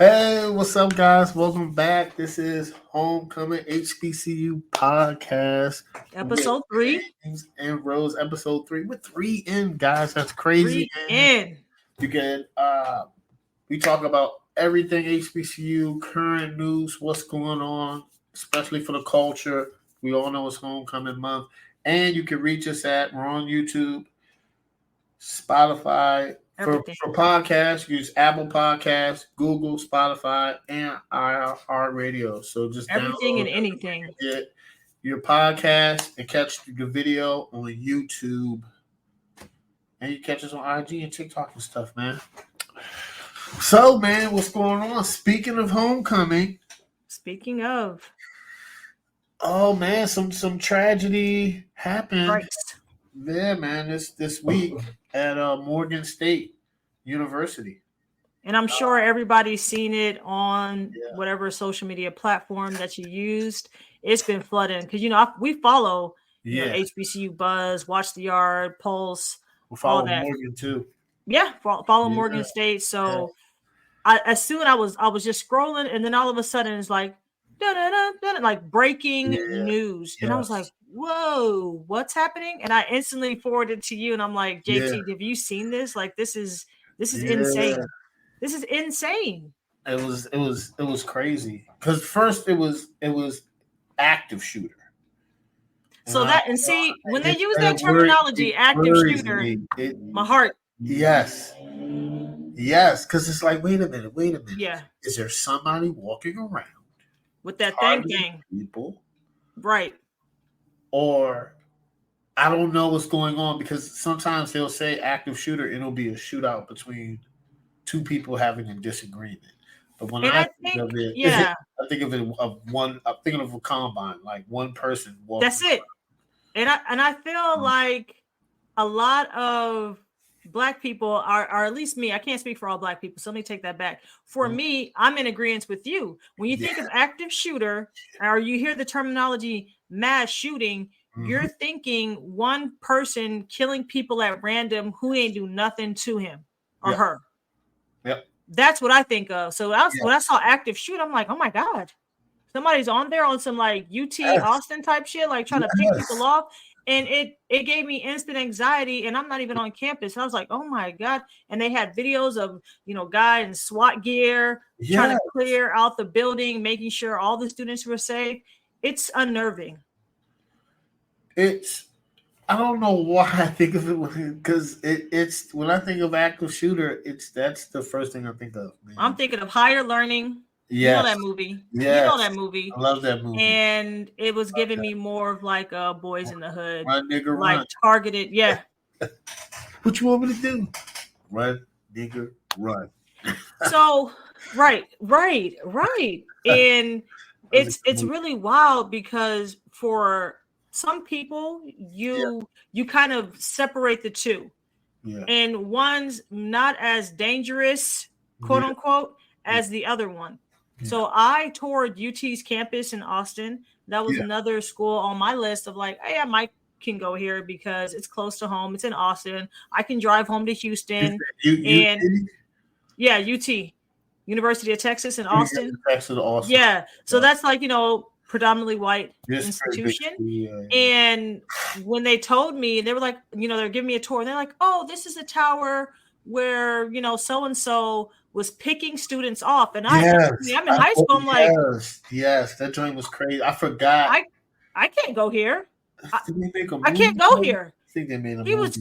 Hey, what's up, guys? Welcome back. This is Homecoming HBCU podcast with Episode 3. James and Rose, episode 3. We're 3 in, guys. That's crazy. 3 in. You can we talk about everything HBCU, current news, what's going on, especially for the culture. We all know it's homecoming month. And you can reach us we're on YouTube, Spotify. For podcasts, use Apple Podcasts, Google, Spotify, and our radio. So just everything and anything. Get your podcast and catch the video on YouTube. And you catch us on IG and TikTok and stuff, man. So, man, what's going on? Speaking of homecoming. Oh, man, some tragedy happened. Right. Yeah, man, this week at Morgan State University. And I'm sure everybody's seen it on whatever social media platform that you used. It's been flooding because, we follow HBCU Buzz, Watch the Yard, Pulse. We follow Morgan too. Yeah, follow Morgan State. So as soon I was just scrolling, and then all of a sudden it's like, like breaking news. And I was like, whoa, what's happening? And I instantly forwarded to you, and I'm like, JT, have you seen this? Like, this is insane. This is insane. It was crazy. Because first it was active shooter. So when they use that terminology, active shooter, my heart. Yes, because it's like, wait a minute. Yeah. Is there somebody walking around with that thing? People? Right. Or I don't know what's going on, because sometimes they'll say active shooter and it'll be a shootout between two people having a disagreement. But when I think of it, I'm thinking of a combine, like one person walking. That's it. And I feel like a lot of Black people are, at least me, I can't speak for all Black people, so let me take that back. For me, I'm in agreement with you. When you think of active shooter, or you hear the terminology mass shooting, you're thinking one person killing people at random who ain't do nothing to him or her. Yep. That's what I think of. So when I saw active shoot, I'm like, oh my God, somebody's on there on some like UT Austin type shit, like trying to pick people off. And it gave me instant anxiety, and I'm not even on campus. And I was like, oh my God. And they had videos of, guys in SWAT gear trying to clear out the building, making sure all the students were safe. It's unnerving. I don't know why I think of it, because it's when I think of active shooter, that's the first thing I think of. Man. I'm thinking of Higher Learning. Yeah, you know that movie. Yeah, you know that movie. I love that movie. And it was giving me more of like Boys in the Hood, run, nigga, like run. Targeted. Yeah. What you want me to do? Run, nigga, run. So right. And it's really wild, because for some people you kind of separate the two, and one's not as dangerous, quote unquote, as the other one. So I toured UT's campus in Austin. That was another school on my list of like, hey, I might can go here because it's close to home. It's in Austin. I can drive home to Houston. UT, University of Texas in Austin. Yeah, so that's like, predominantly white institution. And when they told me, they were like, they're giving me a tour. And they're like, oh, this is a tower where, so-and-so was picking students off. And I'm in high school. I'm like, yes, that joint was crazy. I forgot. I can't go here. I can't go here. I think they made a he was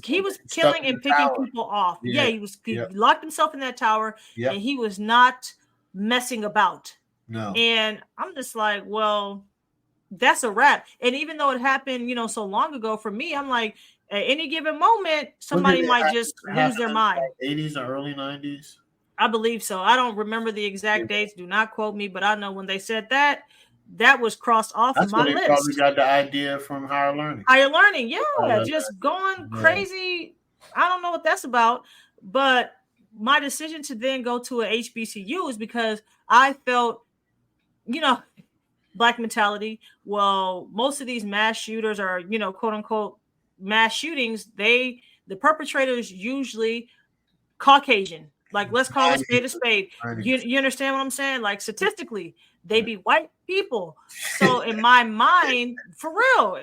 killing and picking people off. Yeah, he locked himself in that tower, and he was not messing about. No. And I'm just like, well, that's a wrap. And even though it happened, so long ago, for me, I'm like, at any given moment, somebody might just lose their mind. 80s or early 90s? I believe so. I don't remember the exact dates. Do not quote me, but I know when they said that was crossed off of my list. That's probably got the idea from Higher Learning. Higher Learning, just going crazy. I don't know what that's about, but my decision to then go to a HBCU is because I felt, Black mentality. Well, most of these mass shooters are, quote unquote, mass shootings. The perpetrators usually Caucasian. Like, let's call a spade a spade. You understand what I'm saying? Like, statistically, they be white people. So in my mind, for real,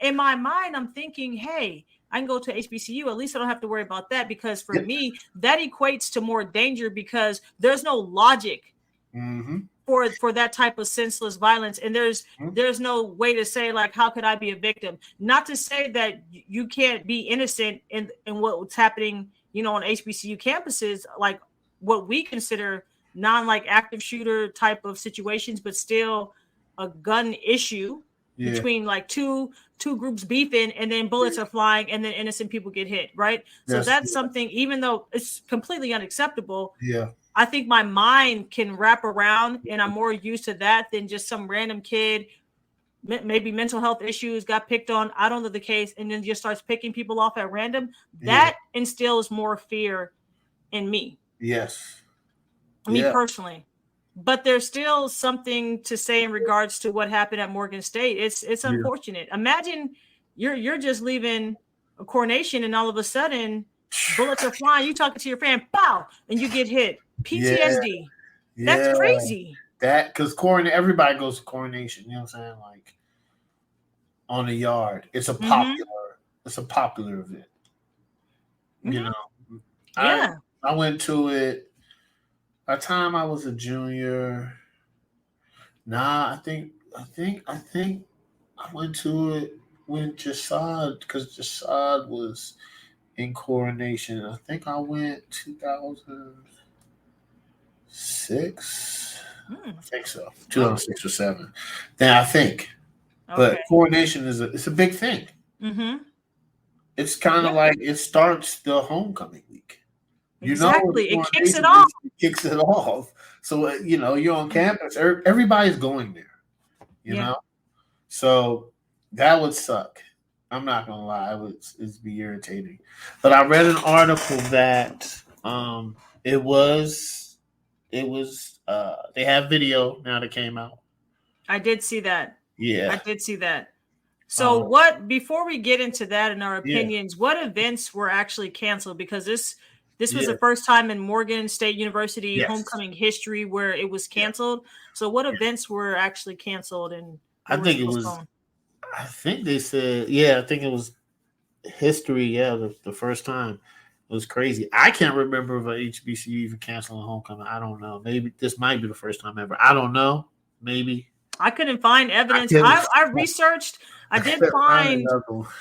in my mind, I'm thinking, hey, I can go to HBCU. At least I don't have to worry about that, because for me, that equates to more danger, because there's no logic for that type of senseless violence. And there's no way to say, like, how could I be a victim? Not to say that you can't be innocent in what's happening, on HBCU campuses, like what we consider non-like active shooter type of situations, but still a gun issue between like two groups beefing, and then bullets are flying, and then innocent people get hit, right? So that's something, even though it's completely unacceptable, I think my mind can wrap around, and I'm more used to that than just some random kid, maybe mental health issues, got picked on, I don't know the case, and then just starts picking people off at random. That instills more fear in me. Yes. Me personally. But there's still something to say in regards to what happened at Morgan State. It's unfortunate. Imagine you're just leaving a coronation, and all of a sudden bullets are flying. You talking to your friend, pow, and you get hit. PTSD. That's crazy. That, because everybody goes to coronation. You know what I'm saying? Like, on the yard, it's a popular event. You know. I went to it. By the time I was a junior, I think I went to it when because Jasad was in coronation. I think I went 2006. I think so, 2006 or 7. Then I think, but coronation it's a big thing. It's kind of like it starts the homecoming week. Exactly. It kicks it off. It kicks it off. So, you're on campus. Everybody's going there, you know? So that would suck. I'm not going to lie. It'd be irritating. But I read an article that it was they have video now that came out. I did see that. Yeah. I did see that. So before we get into that and our opinions, what events were actually canceled? Because this was the first time in Morgan State University homecoming history where it was canceled. So what events were actually canceled? And I think they said, I think it was history. Yeah, the first time. It was crazy. I can't remember if a HBCU even canceling homecoming. I don't know. Maybe this might be the first time ever. I don't know. Maybe. I couldn't find evidence. I researched. I did find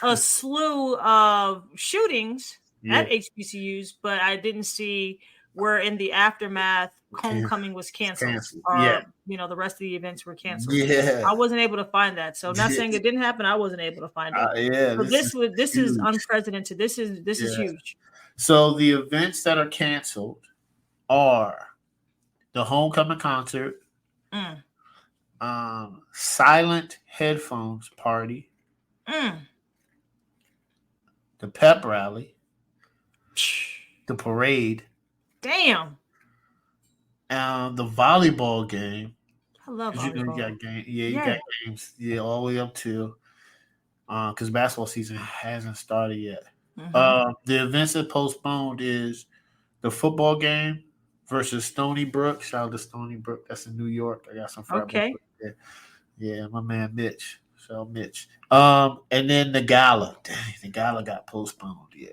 a slew of shootings at HBCUs, but I didn't see where in the aftermath homecoming was canceled. Or, the rest of the events were canceled. I wasn't able to find that. So not saying it didn't happen, I wasn't able to find it. So this is unprecedented. This is huge. So the events that are canceled are the homecoming concert, silent headphones party, the pep rally, the parade, the volleyball game. I love volleyball. You got got games, all the way up to because basketball season hasn't started yet. The events that postponed is the football game versus Stony Brook. Shout out to Stony Brook. That's in New York. I got some friends. Okay. Yeah, my man Mitch. So Mitch. And then the gala. Dang, the gala got postponed. Yeah.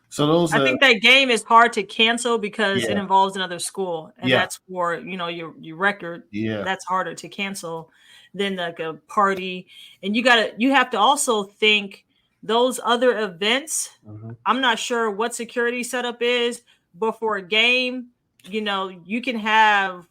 So those. I think that game is hard to cancel because it involves another school, and that's for your record. Yeah. That's harder to cancel than like a party, and you have to also think those other events. I'm not sure what security setup is, but for a game, you can have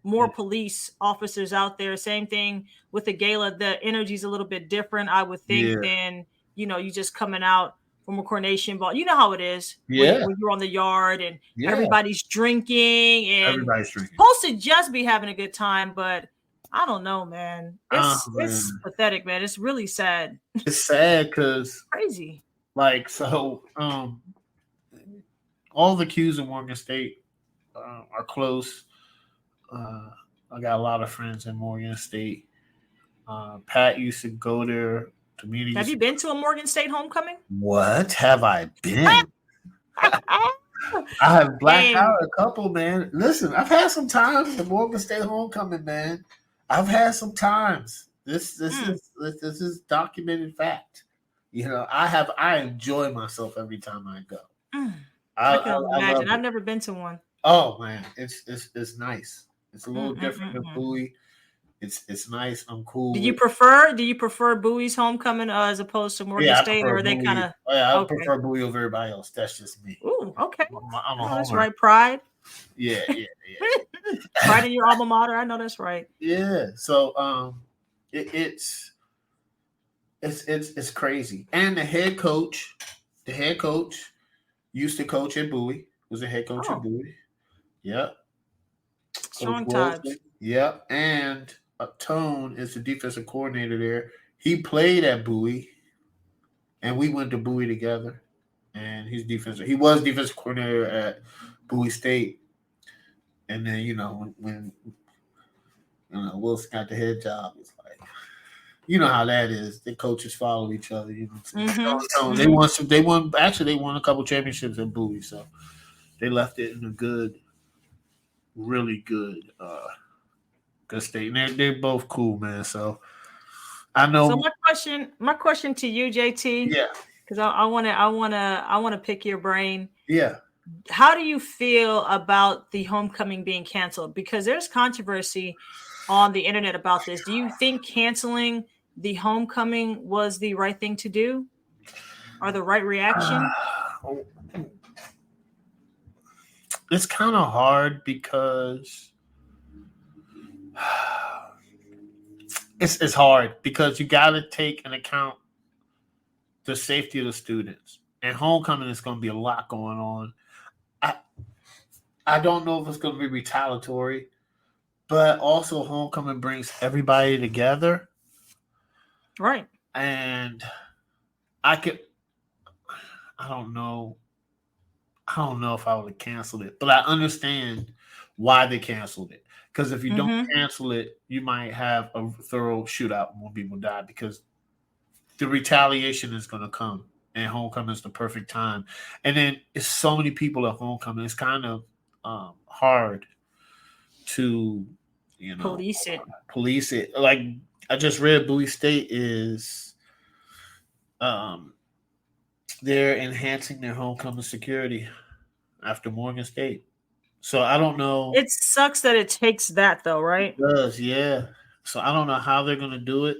more police officers out there. Same thing with the gala. The energy's a little bit different, I would think, than you just coming out from a coronation ball. You know how it is when you're on the yard and everybody's drinking and supposed to just be having a good time, but I don't know, man. It's pathetic, man. It's really sad. It's sad because crazy. Like, so all the Qs in Morgan State are close. I got a lot of friends in Morgan State. Pat used to go there. Have you been to a Morgan State homecoming? What have I been? I have blacked out a couple, man. Listen, I've had some times the Morgan State homecoming, man. I've had some times. This is documented fact. You know, I enjoy myself every time I go. I can imagine. I've never been to one. Oh man, it's nice. It's a little different than Bowie. It's nice. I'm cool. Do you prefer Bowie's homecoming as opposed to Morgan State, or are they kind of? I prefer Bowie over everybody else. That's just me. Ooh, okay. I'm a homer. That's right. Pride. Yeah. Pride in your alma mater. I know that's right. Yeah. So it's crazy. And the head coach used to coach at Bowie. Was a head coach at Bowie. Yep. Strong ties. Yep. And Tone is the defensive coordinator there. He played at Bowie, and we went to Bowie together. And he was defensive coordinator at Bowie State. And then, when Wilson got the head job, it's like, you know how that is. The coaches follow each other. You know, so they won a couple championships at Bowie, so they left it in a really good state. And they're both cool, man. So I know. So my question to you, JT. Yeah. Because I wanna pick your brain. Yeah. How do you feel about the homecoming being canceled? Because there's controversy on the internet about this. Do you think canceling the homecoming was the right thing to do, or the right reaction? It's kind of hard because it's hard because you got to take into account the safety of the students, and homecoming is going to be a lot going on. I don't know if it's going to be retaliatory, but also homecoming brings everybody together. Right. And I don't know if I would have canceled it, but I understand why they canceled it. Because if you don't cancel it, you might have a thorough shootout and more people die, because the retaliation is going to come, and homecoming is the perfect time. And then it's so many people at homecoming. It's kind of hard to, police it. Like I just read, Bowie State is they're enhancing their homecoming security after Morgan State. So I don't know. It sucks that it takes that, though, right? It does, yeah. So I don't know how they're gonna do it.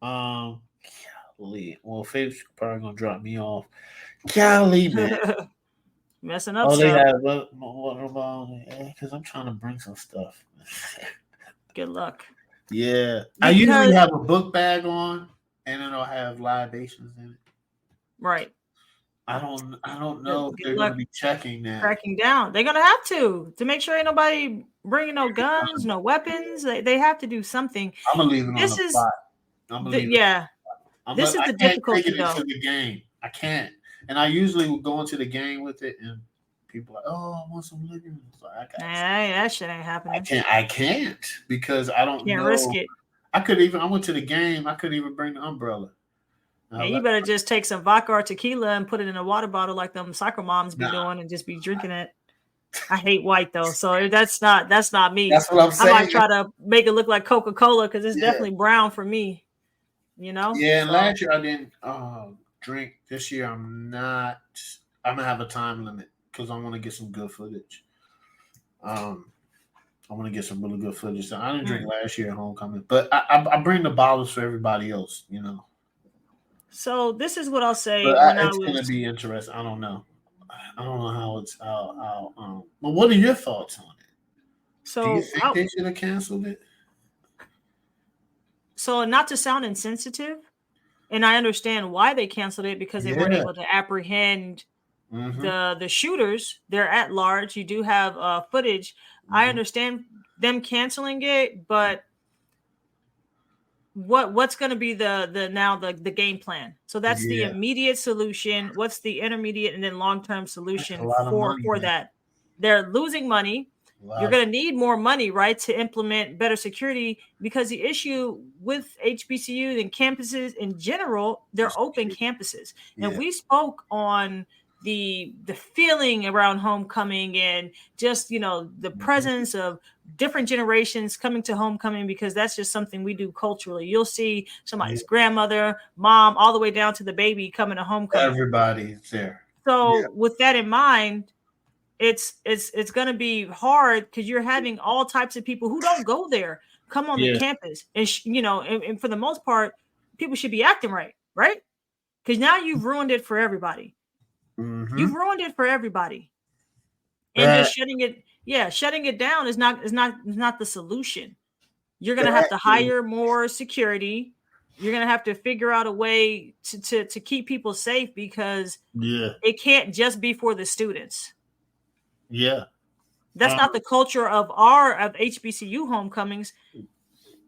Golly. Well, Faith's probably gonna drop me off. Golly, man. Messing up. Oh, they have because I'm trying to bring some stuff. Good luck. Yeah, I usually have a book bag on, and then I'll have libations in it. Right. I don't know if they're going to be checking that. Cracking down. They're going to have to make sure ain't nobody bringing no guns, no weapons. They have to do something. I'm going to leave it on the spot. This is the difficulty, though. Into the game. I can't. And I usually will go into the game with it, and people are like, oh, I want some liquor. So that shit ain't happening. I can't because I don't can't risk it. I went to the game. I couldn't even bring the umbrella. Yeah, you better just take some vodka or tequila and put it in a water bottle like them soccer moms be doing, and just be drinking it. I hate white though, so that's not me. That's what I'm saying. I might try to make it look like Coca-Cola because it's definitely brown for me. Yeah, and last year I didn't drink. This year I'm gonna have a time limit because I want to get some good footage. I want to get some really good footage. So I didn't drink last year at homecoming, but I bring the bottles for everybody else. So this is what I'll say. It's going to be interesting. I don't know how it's how. But what are your thoughts on it? So do you think they should have canceled it? So not to sound insensitive, and I understand why they canceled it because they weren't able to apprehend the shooters. They're at large. You do have footage. I understand them canceling it, but what's going to be the game plan? So that's the immediate solution. What's the intermediate and then long-term solution for that? They're losing money. You're going to need more money, right, to implement better security, because the issue with HBCUs and campuses in general, they're open campuses. And we spoke on the feeling around homecoming and just, the presence of different generations coming to homecoming, because that's just something we do culturally. You'll see somebody's grandmother, mom, all the way down to the baby coming to homecoming. Everybody's there. So with that in mind, it's going to be hard because you're having all types of people who don't go there come on the campus, and and for the most part, people should be acting right, because now you've ruined it for everybody. Mm-hmm. You've ruined it for everybody, and just shutting it down is not the solution. You're gonna have to hire more security. You're gonna have to figure out a way to keep people safe, because it can't just be for the students. Yeah. That's not the culture of HBCU homecomings,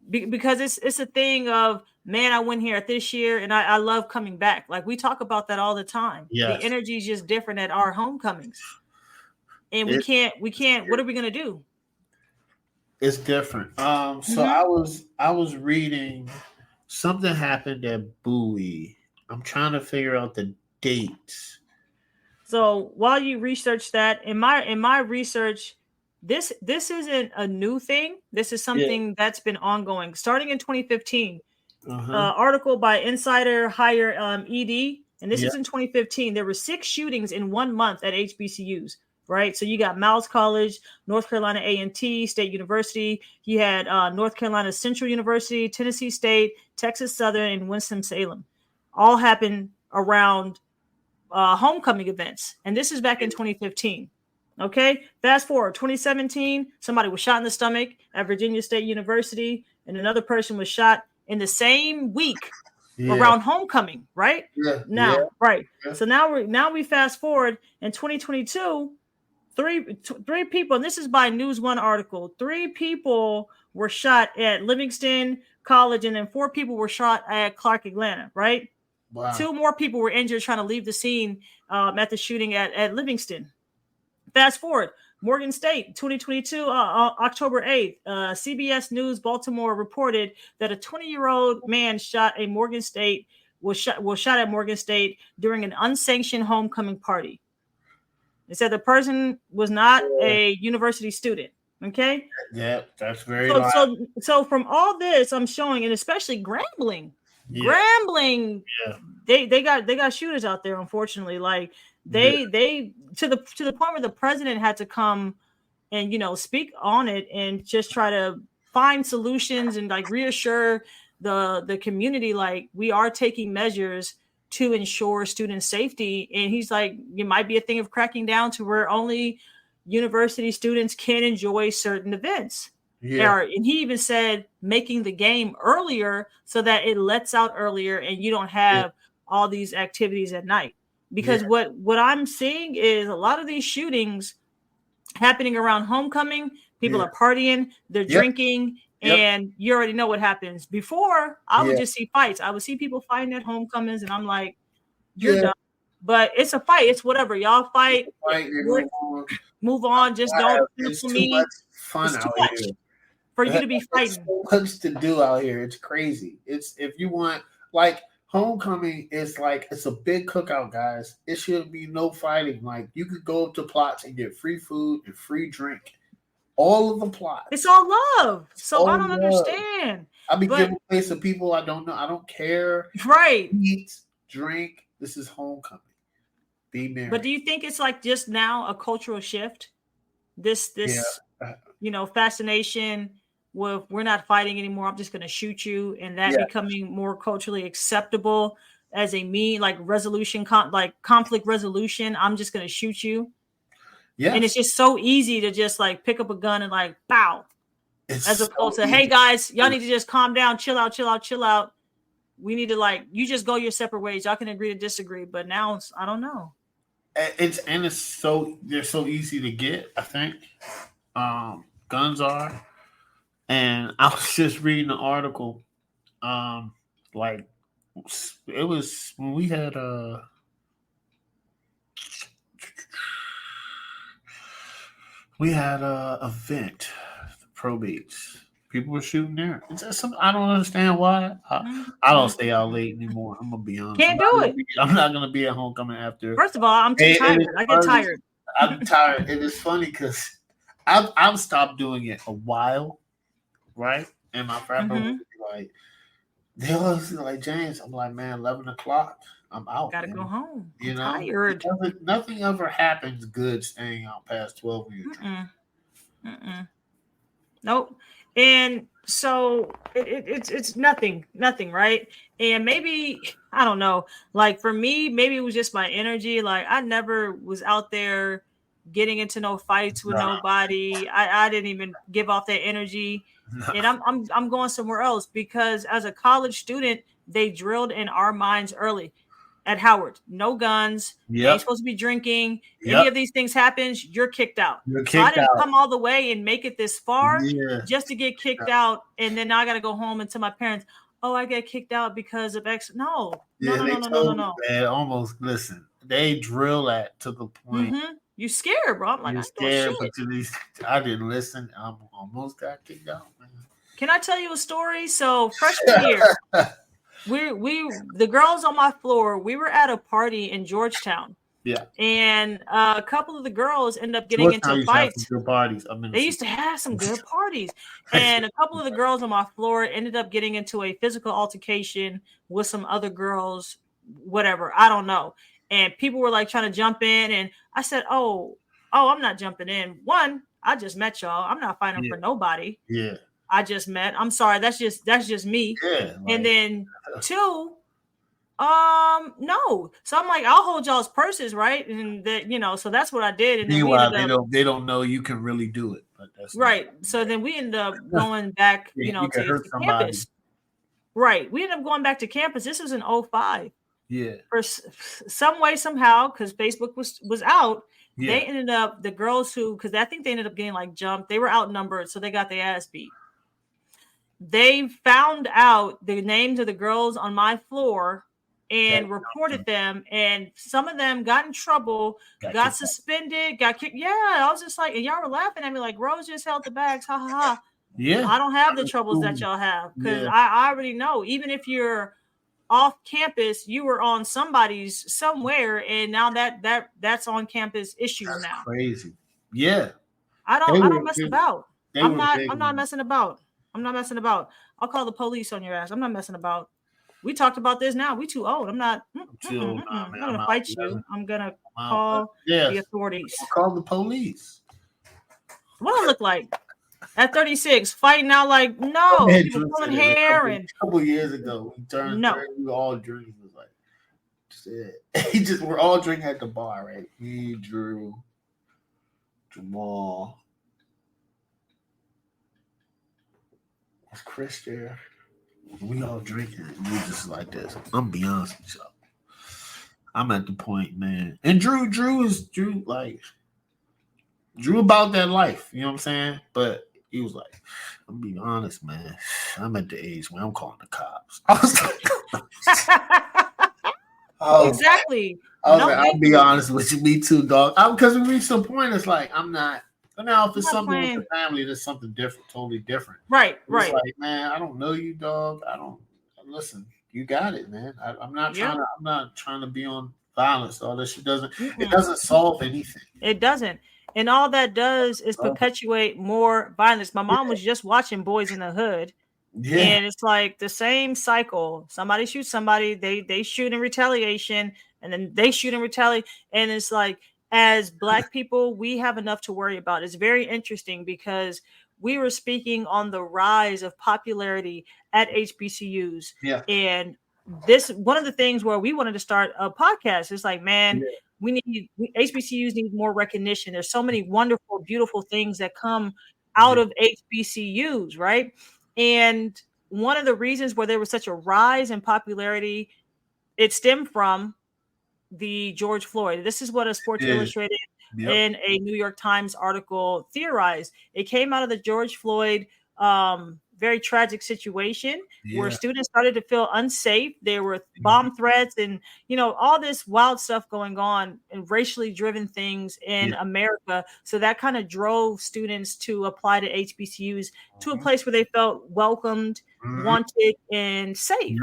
because it's a thing of, man, I went here this year and I love coming back. Like, we talk about that all the time. Yes. The energy is just different at our homecomings, and we can't. What are we gonna do? It's different. So I was reading, something happened at Bowie. I'm trying to figure out the dates. So while you research that, in my research, this isn't a new thing. This is something that's been ongoing starting in 2015. Article by Insider Hire ED, and this is in 2015. There were 6 shootings in 1 month at HBCUs. Right, so you got Miles College, North Carolina A&T State University. You had North Carolina Central University, Tennessee State, Texas Southern, and Winston-Salem. All happened around homecoming events, and this is back in 2015. Okay, fast forward 2017, somebody was shot in the stomach at Virginia State University, and another person was shot in the same week around homecoming. Right so now we fast forward in 2022. Three people, and this is by News One article. 3 people were shot at Livingston College, and then 4 people were shot at Clark Atlanta. Right. Wow. 2 more people were injured trying to leave the scene at the shooting at Livingston. Fast forward, Morgan State, 2022, October 8th. CBS News Baltimore reported that a 20-year-old man was shot at Morgan State during an unsanctioned homecoming party. It said the person was not a university student. Okay. Yeah, that's very so from all this I'm showing, and especially Grambling, they got shooters out there, unfortunately. Like they to the point where the president had to come and speak on it and just try to find solutions and like reassure the community, like, we are taking measures to ensure student safety. And he's like, it might be a thing of cracking down to where only university students can enjoy certain events. And he even said making the game earlier so that it lets out earlier and you don't have all these activities at night. Because what I'm seeing is a lot of these shootings happening around homecoming. People are partying, they're drinking, and you already know what happens. Before, I would just see fights. I would see people fighting at homecomings, and I'm like, you're done. But it's a fight. It's whatever. Y'all fight. Move on. Just don't it's too much fun out here for you to be fighting. So much to do out here. It's crazy. It's, if you want, like, homecoming is like, it's a big cookout, guys. It should be no fighting. Like, you could go up to plots and get free food and free drink. All of the plots. It's all love. So I don't understand. I be giving place to people I don't know. I don't care. Right. Eat, drink. This is homecoming. Be merry. But do you think it's like just now a cultural shift? This fascination with, we're not fighting anymore, I'm just going to shoot you, and that becoming more culturally acceptable as a resolution, like conflict resolution. I'm just going to shoot you. Yeah. And it's just so easy to just like pick up a gun and like pow. As opposed to, hey guys, y'all need to just calm down, chill out. We need to, you just go your separate ways. Y'all can agree to disagree. But now I don't know. They're so easy to get, I think. Guns are. And I was just reading an article. It was when we had event, the probates, People were shooting there. It's just I don't understand why. I don't stay out late anymore. I'm gonna be honest. Can't do it. I'm not gonna be at homecoming after. First of all, I'm too tired. I get tired. I'm tired. It is funny because I've stopped doing it a while, right? And my friend would be like, they always like, James. I'm like, man, 11 o'clock. I'm out. Gotta go home. You know, tired. Nothing ever happens good staying out past 12 when you're drinking. Nope. And so it's nothing, right? And maybe, I don't know, like for me, maybe it was just my energy. Like I never was out there getting into no fights with nobody. I didn't even give off that energy. And I'm going somewhere else because as a college student, they drilled in our minds early at Howard, no guns. You ain't supposed to be drinking. Any of these things happens, you're kicked out. So I didn't come all the way and make it this far just to get kicked out. And then now I got to go home and tell my parents, oh, I get kicked out because of X. No. Man, almost listen. They drill that to the point. You scared, bro. I'm like, I'm scared, but I didn't listen. I almost got kicked out, man. Can I tell you a story? So freshman year, we the girls on my floor, we were at a party in Georgetown. Yeah. And a couple of the girls end up getting into fights. Good parties. They used to have some good parties. And a couple of the girls on my floor ended up getting into a physical altercation with some other girls, whatever. I don't know. And people were like trying to jump in. And I said, oh, I'm not jumping in. One, I just met y'all. I'm not fighting for nobody. Yeah. I just met. I'm sorry. That's just me. Yeah. And then two, no. So I'm like, I'll hold y'all's purses, right? And that, so that's what I did. And meanwhile, they don't know you can really do it. But that's right. So then we ended up going back, to campus. Right. We ended up going back to campus. This was in 2005. Yeah. For some way, somehow, because Facebook was out. Yeah. They ended up, the girls because I think they ended up getting like jumped. They were outnumbered, so they got their ass beat. They found out the names of the girls on my floor and reported them. And some of them got in trouble, got suspended, got kicked. Yeah, I was just like, and y'all were laughing at me like, Rose just held the bags. Ha, ha, ha. Yeah. I don't have the troubles that y'all have because I already know. Even if you're off campus, you were on somebody's somewhere, and now that's on campus issue now. Crazy. Yeah. I don't mess about. I'm not messing about. I'm not messing about. I'll call the police on your ass. I'm not messing about. We talked about this now. We too old. I'm not. I'm going to fight you. I'm going to call the authorities. Call the police. What do I look like? At 36, fighting out like, no. People pulling hair. A couple years ago, we turned 30. We were all drinking. It was like, we're all drinking at the bar, right? Me, Drew, Jamal. Was Chris there? We all drinking. We just like this. I'm gonna be honest with y'all. I'm at the point, man. And Drew about that life. You know what I'm saying? But he was like, I'm gonna be honest, man. I'm at the age where I'm calling the cops. I was like, exactly. I'll be honest with you. Me too, dog. Because we reached some point. It's like I'm not. But now, if it's something with the family, that's something different, totally different. Right. It's like, man, I don't know you, dog. I don't listen. You got it, man. I'm not trying to. I'm not trying to be on violence. All this shit doesn't. It doesn't solve anything. It doesn't, and all that does is perpetuate more violence. My mom was just watching Boys in the Hood, and it's like the same cycle. Somebody shoots somebody. They shoot in retaliation, and then they shoot in retaliation, and it's like. As Black people, we have enough to worry about. It's very interesting because we were speaking on the rise of popularity at HBCUs. Yeah. And this one of the things where we wanted to start a podcast. It's like, man, HBCUs need more recognition. There's so many wonderful, beautiful things that come out of HBCUs, right? And one of the reasons where there was such a rise in popularity, it stemmed from the George Floyd. This is what a Sports Illustrated in a New York Times article theorized. It came out of the George Floyd, the very tragic situation where students started to feel unsafe. There were bomb threats and, all this wild stuff going on and racially driven things in America. So that kind of drove students to apply to HBCUs to a place where they felt welcomed, wanted, and safe.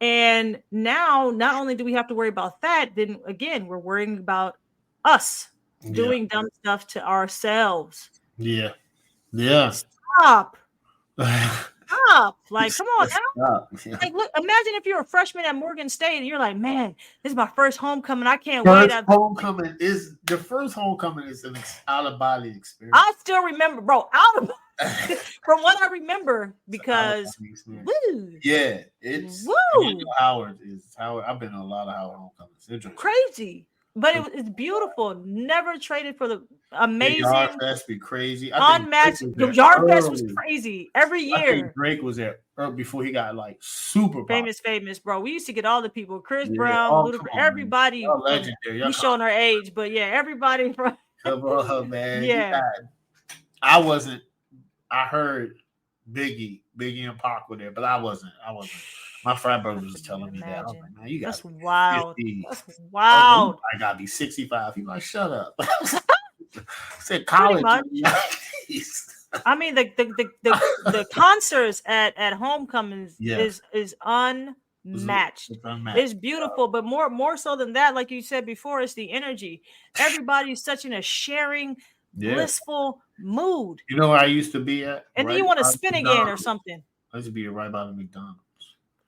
And now, not only do we have to worry about that, then again, we're worrying about us doing dumb stuff to ourselves. Yeah. Stop. Like, come on now. Like, look, imagine if you're a freshman at Morgan State and you're like, man, this is my first homecoming. I can't wait. The first homecoming is an out-of-body experience. I still remember, bro, from what I remember, because it's Howard. I've been to a lot of Howard homecomings. It's crazy. But it's beautiful. Never traded for the amazing. The Yard Fest be crazy. Unmatched. The Yard Fest was crazy every year. I think Drake was there before he got like super famous, bro. We used to get all the people. Chris Brown, Ludacris, everybody. Legendary. We showing our age, but everybody from. Come on, man. Yeah. I heard Biggie and Pac were there, but I wasn't. My frat brother was telling me that. I was like, man, that's wild. 50. That's wild. I gotta be 65. He like, shut up. Said college. I mean, the concerts at homecomings is unmatched. It's beautiful, but more so than that, like you said before, it's the energy. Everybody's such in a sharing, blissful mood. You know where I used to be at? And then you want to spin again or something. I used to be right by the McDonald's.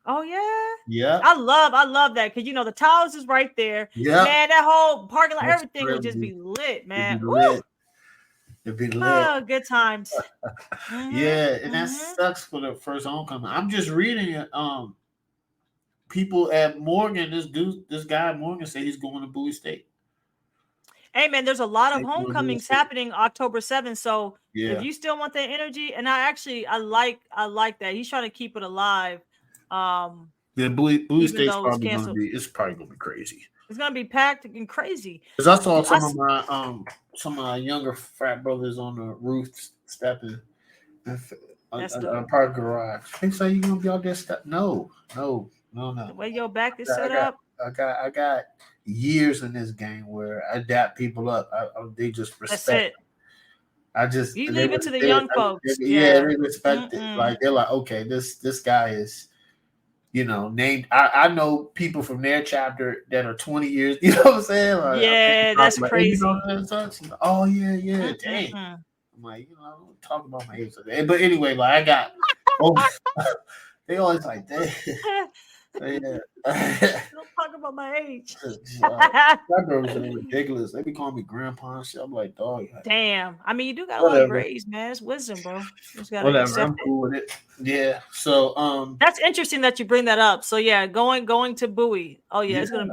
Oh yeah. Yeah. I love that because the towers is right there. Yeah. Man, that whole parking lot, everything would just be lit, man. It'd be lit. Oh, good times. Yeah, and that sucks for the first homecoming. I'm just reading it. People at Morgan, this guy at Morgan said he's going to Bowie State. Hey man, there's a lot of homecomings happening October 7th. So if you still want that energy, and I like that. He's trying to keep it alive. Bowie State's probably going to be. It's probably going to be crazy. It's going to be packed and crazy. Because I saw some of my younger frat brothers on the roof stepping. A park garage. They say you going to be out there No. The way your back is set up. I got years in this game where I adapt people up. They just respect. That's it. You leave it to the young folks. They respect it. Like they're like, okay, this guy is, named. I know people from their chapter that are 20 years. You know what I'm saying? Like, that's crazy. Oh yeah, dang. I'm like, I don't talk about my age. But anyway, like I got. They always like that. Don't talk about my age. That girl's ridiculous. They be calling me grandpa and shit. I'm like, dog. Damn. I mean, you do got a lot of grades, man. It's wisdom, bro. Whatever. I'm cool with it. Yeah. So that's interesting that you bring that up. So yeah, going to Bowie. Oh yeah, it's gonna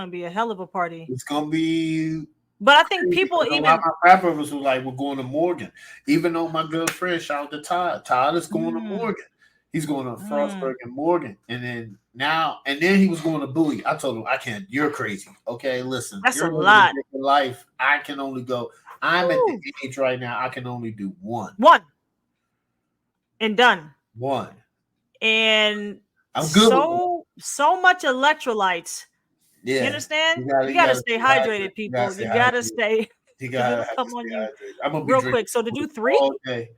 be a hell of a party. It's gonna be. But I think people even my rap brothers was like, we're going to Morgan. Even though my good friend, shout out to Todd. Todd is going to Morgan. He's going to Frostburg and Morgan, and then he was going to Bowie. I told him, I can't. You're crazy. Okay, listen. That's a lot. Life. I can only go. I'm at the age right now. I can only do one. And done. One. And I'm good. So much electrolytes. Yeah. You understand? You gotta stay hydrated, people. You gotta stay. You gotta come on you. I'm gonna be real quick. So to do 3. All day.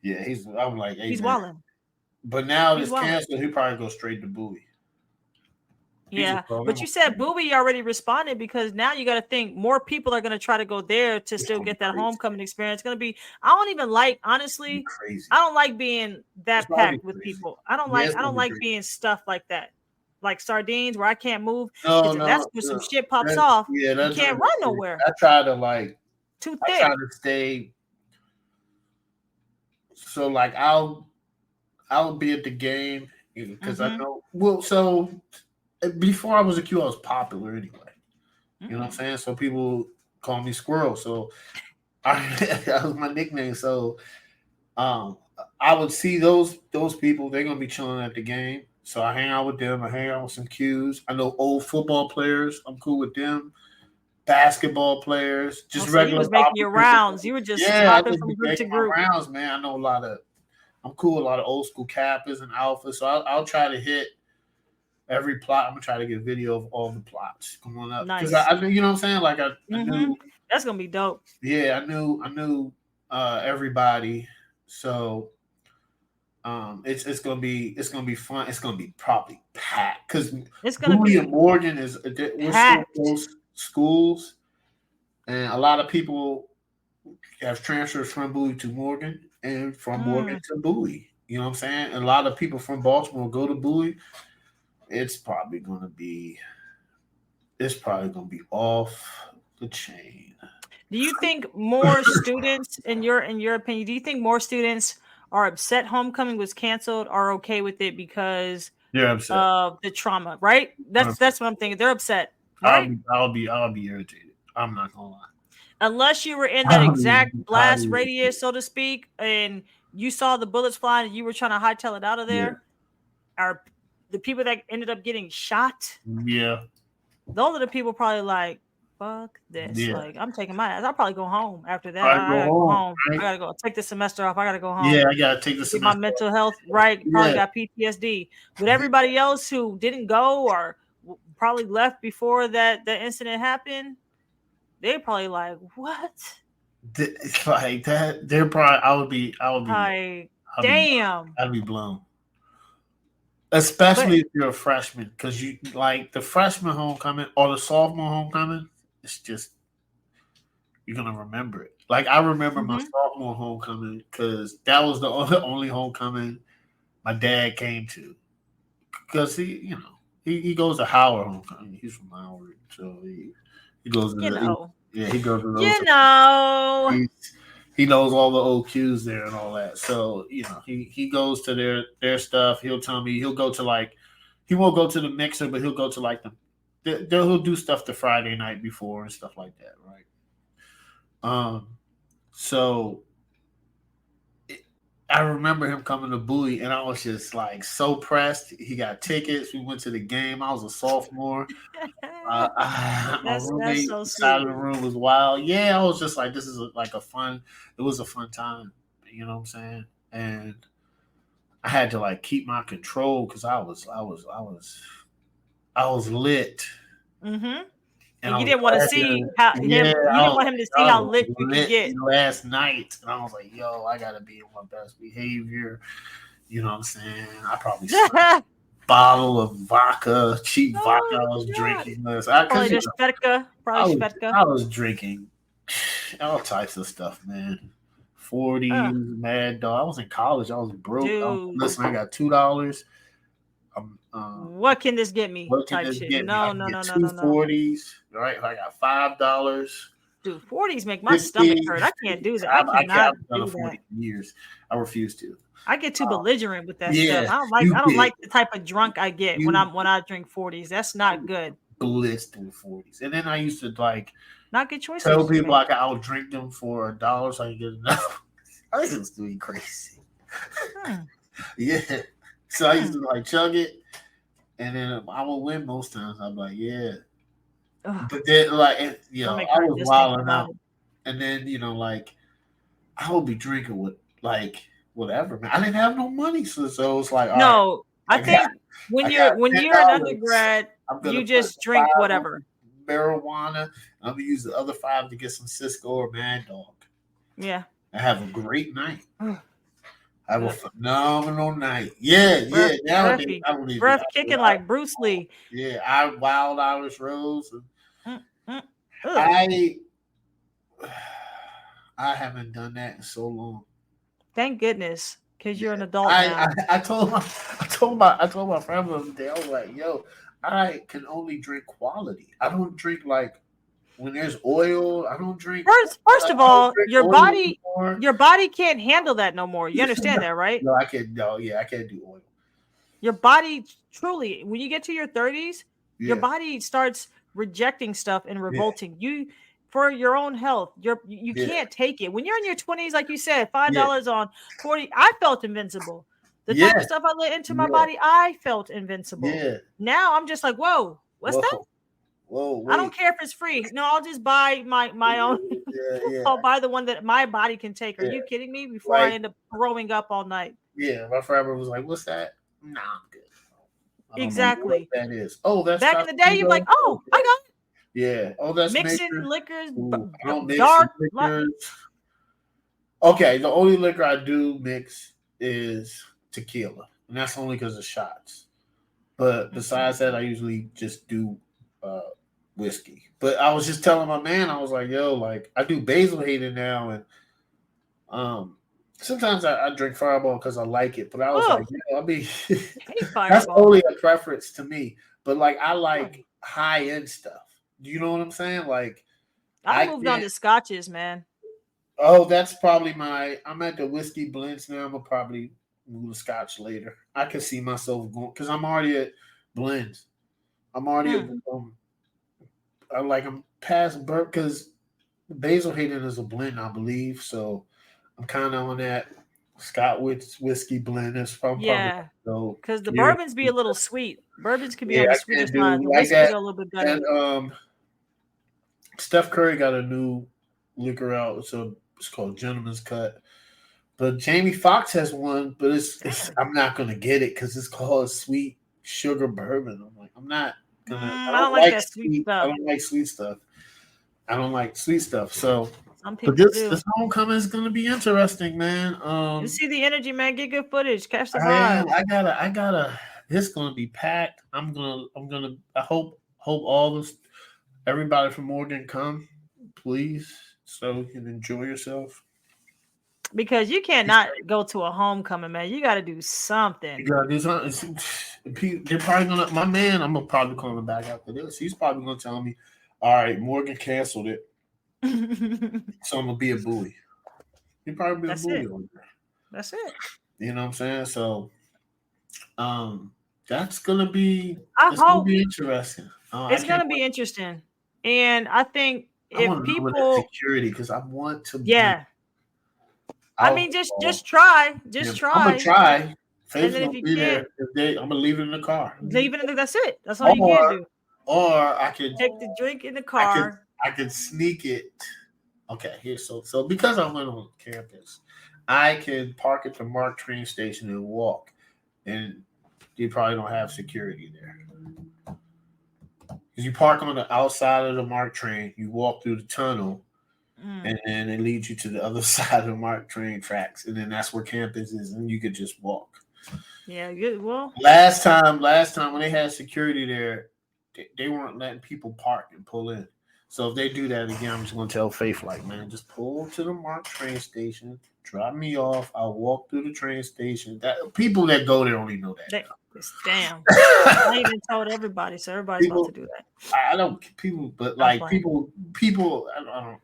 Yeah, I'm like, hey, he's wilding. But now this canceled, he probably go straight to Bowie. Yeah, but you said Bowie already responded because now you got to think more people are going to try to go there to still get that homecoming experience. It's going to be. I don't even like, honestly. I don't like being that packed with people. I don't like being stuffed like that, like sardines where I can't move. That's where some shit pops off. Yeah, you can't run nowhere. I try to too thick. I try to stay. So I'll be at the game because I know. Well, so before I was a Q, I was popular anyway. You know what I'm saying? So people call me Squirrel. So that was my nickname. So I would see those people. They're gonna be chilling at the game. So I hang out with them. I hang out with some Qs. I know old football players. I'm cool with them. Basketball players, just regular. You was making your rounds. You were just hopping from group to group. Rounds, man. I know a lot of I'm cool with a lot of old school Kappas and Alphas. So I'll try to hit every plot. I'm gonna try to get video of all the plots coming up because nice. I you know what I'm saying. Like I knew that's gonna be dope. Yeah, I knew everybody. So it's gonna be fun. It's gonna be probably packed because it's gonna Bowie be and Morgan we're still close schools, and a lot of people have transfers from Bowie to Morgan and from Morgan to Bowie. You know what I'm saying? And a lot of people from Baltimore go to Bowie. It's probably gonna be off the chain. Do you think more students, in your opinion, do you think more students are upset homecoming was canceled or okay with it because of the trauma? Right. That's what I'm thinking. They're upset. Right. I'll be irritated. I'm not gonna lie. Unless you were in that exact blast radius, so to speak, and you saw the bullets flying and you were trying to hightail it out of there, are the people that ended up getting shot? Yeah. Those are the people probably like, fuck this. Yeah. Like, I'm taking my ass. I'll probably go home after that. I gotta go home. Right? I gotta go take the semester off. I gotta go home. Yeah, I gotta take the semester my mental health right. Probably got PTSD. But everybody else who didn't go or probably left before the incident happened, they're probably like, what? It's like that. They're probably. I would be. I'd be blown. Especially if you're a freshman, because you like the freshman homecoming or the sophomore homecoming. It's just you're gonna remember it. Like I remember my sophomore homecoming because that was the only homecoming my dad came to. Because he goes to Howard homecoming. He's from Howard, so he goes to he goes to those. He knows all the old Qs there and all that. So, he goes to their stuff. He'll tell me he won't go to the mixer, but he'll go to he'll do stuff the Friday night before and stuff like that, right? So I remember him coming to Bowie, and I was just so pressed. He got tickets. We went to the game. I was a sophomore. My roommate side of the room was wild. Yeah, I was just like, this is it was a fun time. You know what I'm saying? And I had to keep my control because I was lit. Mm-hmm. And you didn't want to see how you didn't want him to see how lit you could get last night. And I was like, yo, I gotta be in my best behavior. You know what I'm saying? I probably bottle of vodka, cheap vodka I was drinking. Probably Svedka. I was drinking all types of stuff, man. 40s, Mad Dog. I was in college. I was broke. Listen, I got $2. What can this get me? Type shit. No. 40s. Right, I got $5. Dude, 40s make my stomach hurt. I can't do that. I cannot do that. Years. I refuse to. I get too belligerent with that stuff. I don't like the type of drunk I get when I drink 40s. That's not good. Blitzed in 40s. And then I used to not good choices. Tell people I'll drink them for $1 so I can get enough. I used to be crazy. Yeah. So I used to chug it, and then I would win most times. I'm like, yeah. Ugh. But then I was wilding out. And then, I would be drinking with whatever, man. I didn't have no money. So it's like, no, right, I think when you're an undergrad, you just drink whatever. Marijuana. And I'm gonna use the other $5 to get some Cisco or Mad Dog. Yeah. I have a great night. I have a phenomenal night. Yeah. Nowadays, I believe breath kicking like Bruce Lee. Yeah, I Wild Irish Rose. I haven't done that in so long. Thank goodness, because you're an adult now. I told my friend the other day, I was like, yo, I can only drink quality. I don't drink when there's oil. I don't drink. First of all, your body can't handle that no more. You understand that, right? No, I can't. No, yeah, I can't do oil. Your body truly, when you get to your 30s, your body starts rejecting stuff and revolting. You, for your own health, you can't take it. When you're in your 20s, like you said, $5 on 40. I felt invincible. The type of stuff I let into my body, I felt invincible. Yeah. Now I'm just like, whoa, what's that? Whoa, I don't care if it's free. No, I'll just buy my own. I'll buy the one that my body can take. Are you kidding me? Before I end up throwing up all night. Yeah, my friend was like, "What's that?" Nah, I'm good. I don't know what Exactly. that is. Oh, that's Back in the day, you're like, oh, I got it. Yeah. Oh, that's Mixing Maker. liquors, Ooh, I don't mix dark. liquors. Okay, the only liquor I do mix is tequila, and that's only because of shots. But besides that, I usually just do whiskey. But I was just telling my man, I was like, "Yo, like I do Basil Hayden now, and sometimes I drink Fireball because I like it." But I was like, "I mean, that's only a preference to me." But like, I like high end stuff. Do you know what I'm saying? Like, I moved on to scotches, man. Oh, that's probably I'm at the whiskey blends now. I'm gonna probably move to scotch later. I can see myself going because I'm already at blends. I'm already I'm past burp because Basil Hayden is a blend, I believe. So I'm kind of on that Scott whiskey blend. That's yeah, because the yeah. bourbons be a little sweet. Bourbons can be on the sweeter side. The like whiskeys are a little bit better. And Steph Curry got a new liquor out. It's called Gentleman's Cut. But Jamie Foxx has one, but I'm not gonna get it because it's called sweet sugar bourbon. I'm like, I'm not gonna. I don't like that sweet stuff. I don't like sweet stuff. I don't like sweet stuff. So, some people do. This homecoming is gonna be interesting, man. You see the energy, man. Get good footage. Catch the vibe. I gotta. It's gonna be packed. I'm gonna. I hope everybody from Morgan come, please, so you can enjoy yourself. Because you cannot go to a homecoming, man. You got to do something. You got to do something. They're probably gonna. My man, I'm gonna probably call him back after this. He's probably gonna tell me, "All right, Morgan canceled it, so I'm gonna be a bully." He probably be a bully over there. That's it. You know what I'm saying? So, that's gonna be. Gonna be interesting. It's gonna be interesting, and I think if people security because I want to. Yeah. I mean, just try. Just try. I'm gonna try. And then if you can't, I'm gonna leave it in the car. Leave it in the. That's it. That's all you can do. Or I could take the drink in the car. I could sneak it. Okay, here. So because I went on campus, I could park at the MARC train station and walk, and you probably don't have security there. Because you park on the outside of the MARC train, you walk through the tunnel. And then it leads you to the other side of the MARC train tracks, and then that's where campus is, and you could just walk. Yeah, good. Well, last time when they had security there, they weren't letting people park and pull in. So if they do that again, I'm just gonna tell Faith, like, man, just pull to the MARC train station, drop me off. I'll walk through the train station. That people that go there only know that. Damn. I even told everybody, so everybody's about to do that. I don't people, but like people. I don't.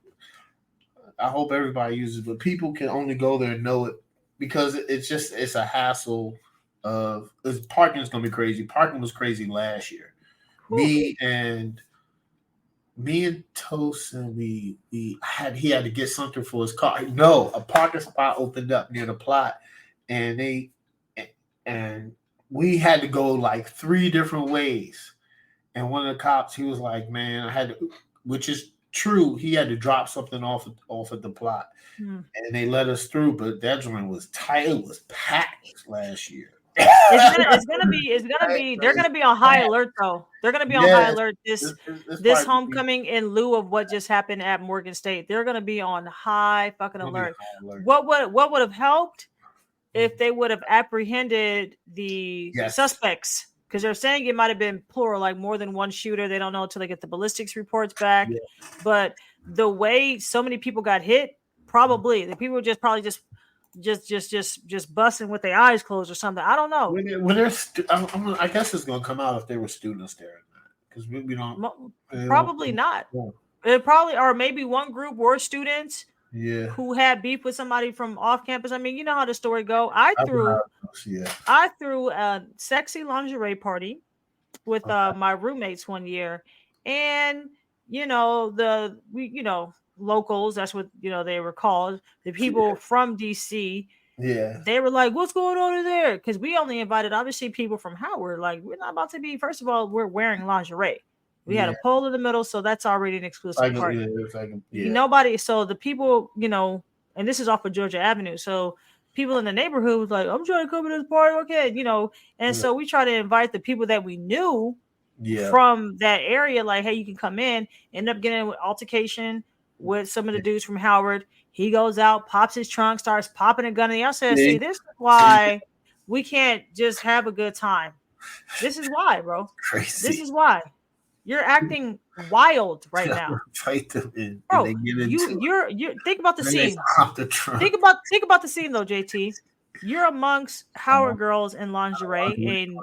I hope everybody uses it, but people can only go there and know it because it's a hassle parking is going to be crazy. Parking was crazy last year. Me and Tosin, he had to get something for his car. No, a parking spot opened up near the plot, and we had to go like 3 different ways. And one of the cops, he was like, man, I had to, which is true, he had to drop something off at the plot, and they let us through. But that joint was tight; it was packed last year. It's gonna be. They're gonna be on high alert, though. They're gonna be on high alert this homecoming in lieu of what just happened at Morgan State. They're gonna be on high fucking alert. What would have helped if they would have apprehended the suspects? Because they're saying it might have been plural, like more than one shooter. They don't know until they get the ballistics reports back. Yeah. But the way so many people got hit, probably the people just busting with their eyes closed or something. I don't know. I guess it's gonna come out if there were students there or not, because we don't. Probably not. Yeah. It probably, or maybe one group were students. Yeah. Who had beef with somebody from off campus. I mean, you know how the story go. I threw a sexy lingerie party with my roommates one year, and locals, that's what they were called, the people from DC. Yeah. They were like, what's going on in there? Because we only invited obviously people from Howard. Like, we're not about to be, first of all, we're wearing lingerie. We had a pole in the middle, so that's already an exclusive party. Nobody, so the people, and this is off of Georgia Avenue. So people in the neighborhood was like, I'm trying to come to this party, okay, you know. And so we try to invite the people that we knew from that area, like, hey, you can come in. End up getting an altercation with some of the dudes from Howard. He goes out, pops his trunk, starts popping a gun. And I said, see, this is why we can't just have a good time. This is why, bro. Crazy. This is why. You're acting wild right now. Fight them in, bro, and they get you're think about the scene. Think about the scene though, JT. You're amongst Howard girls in lingerie, and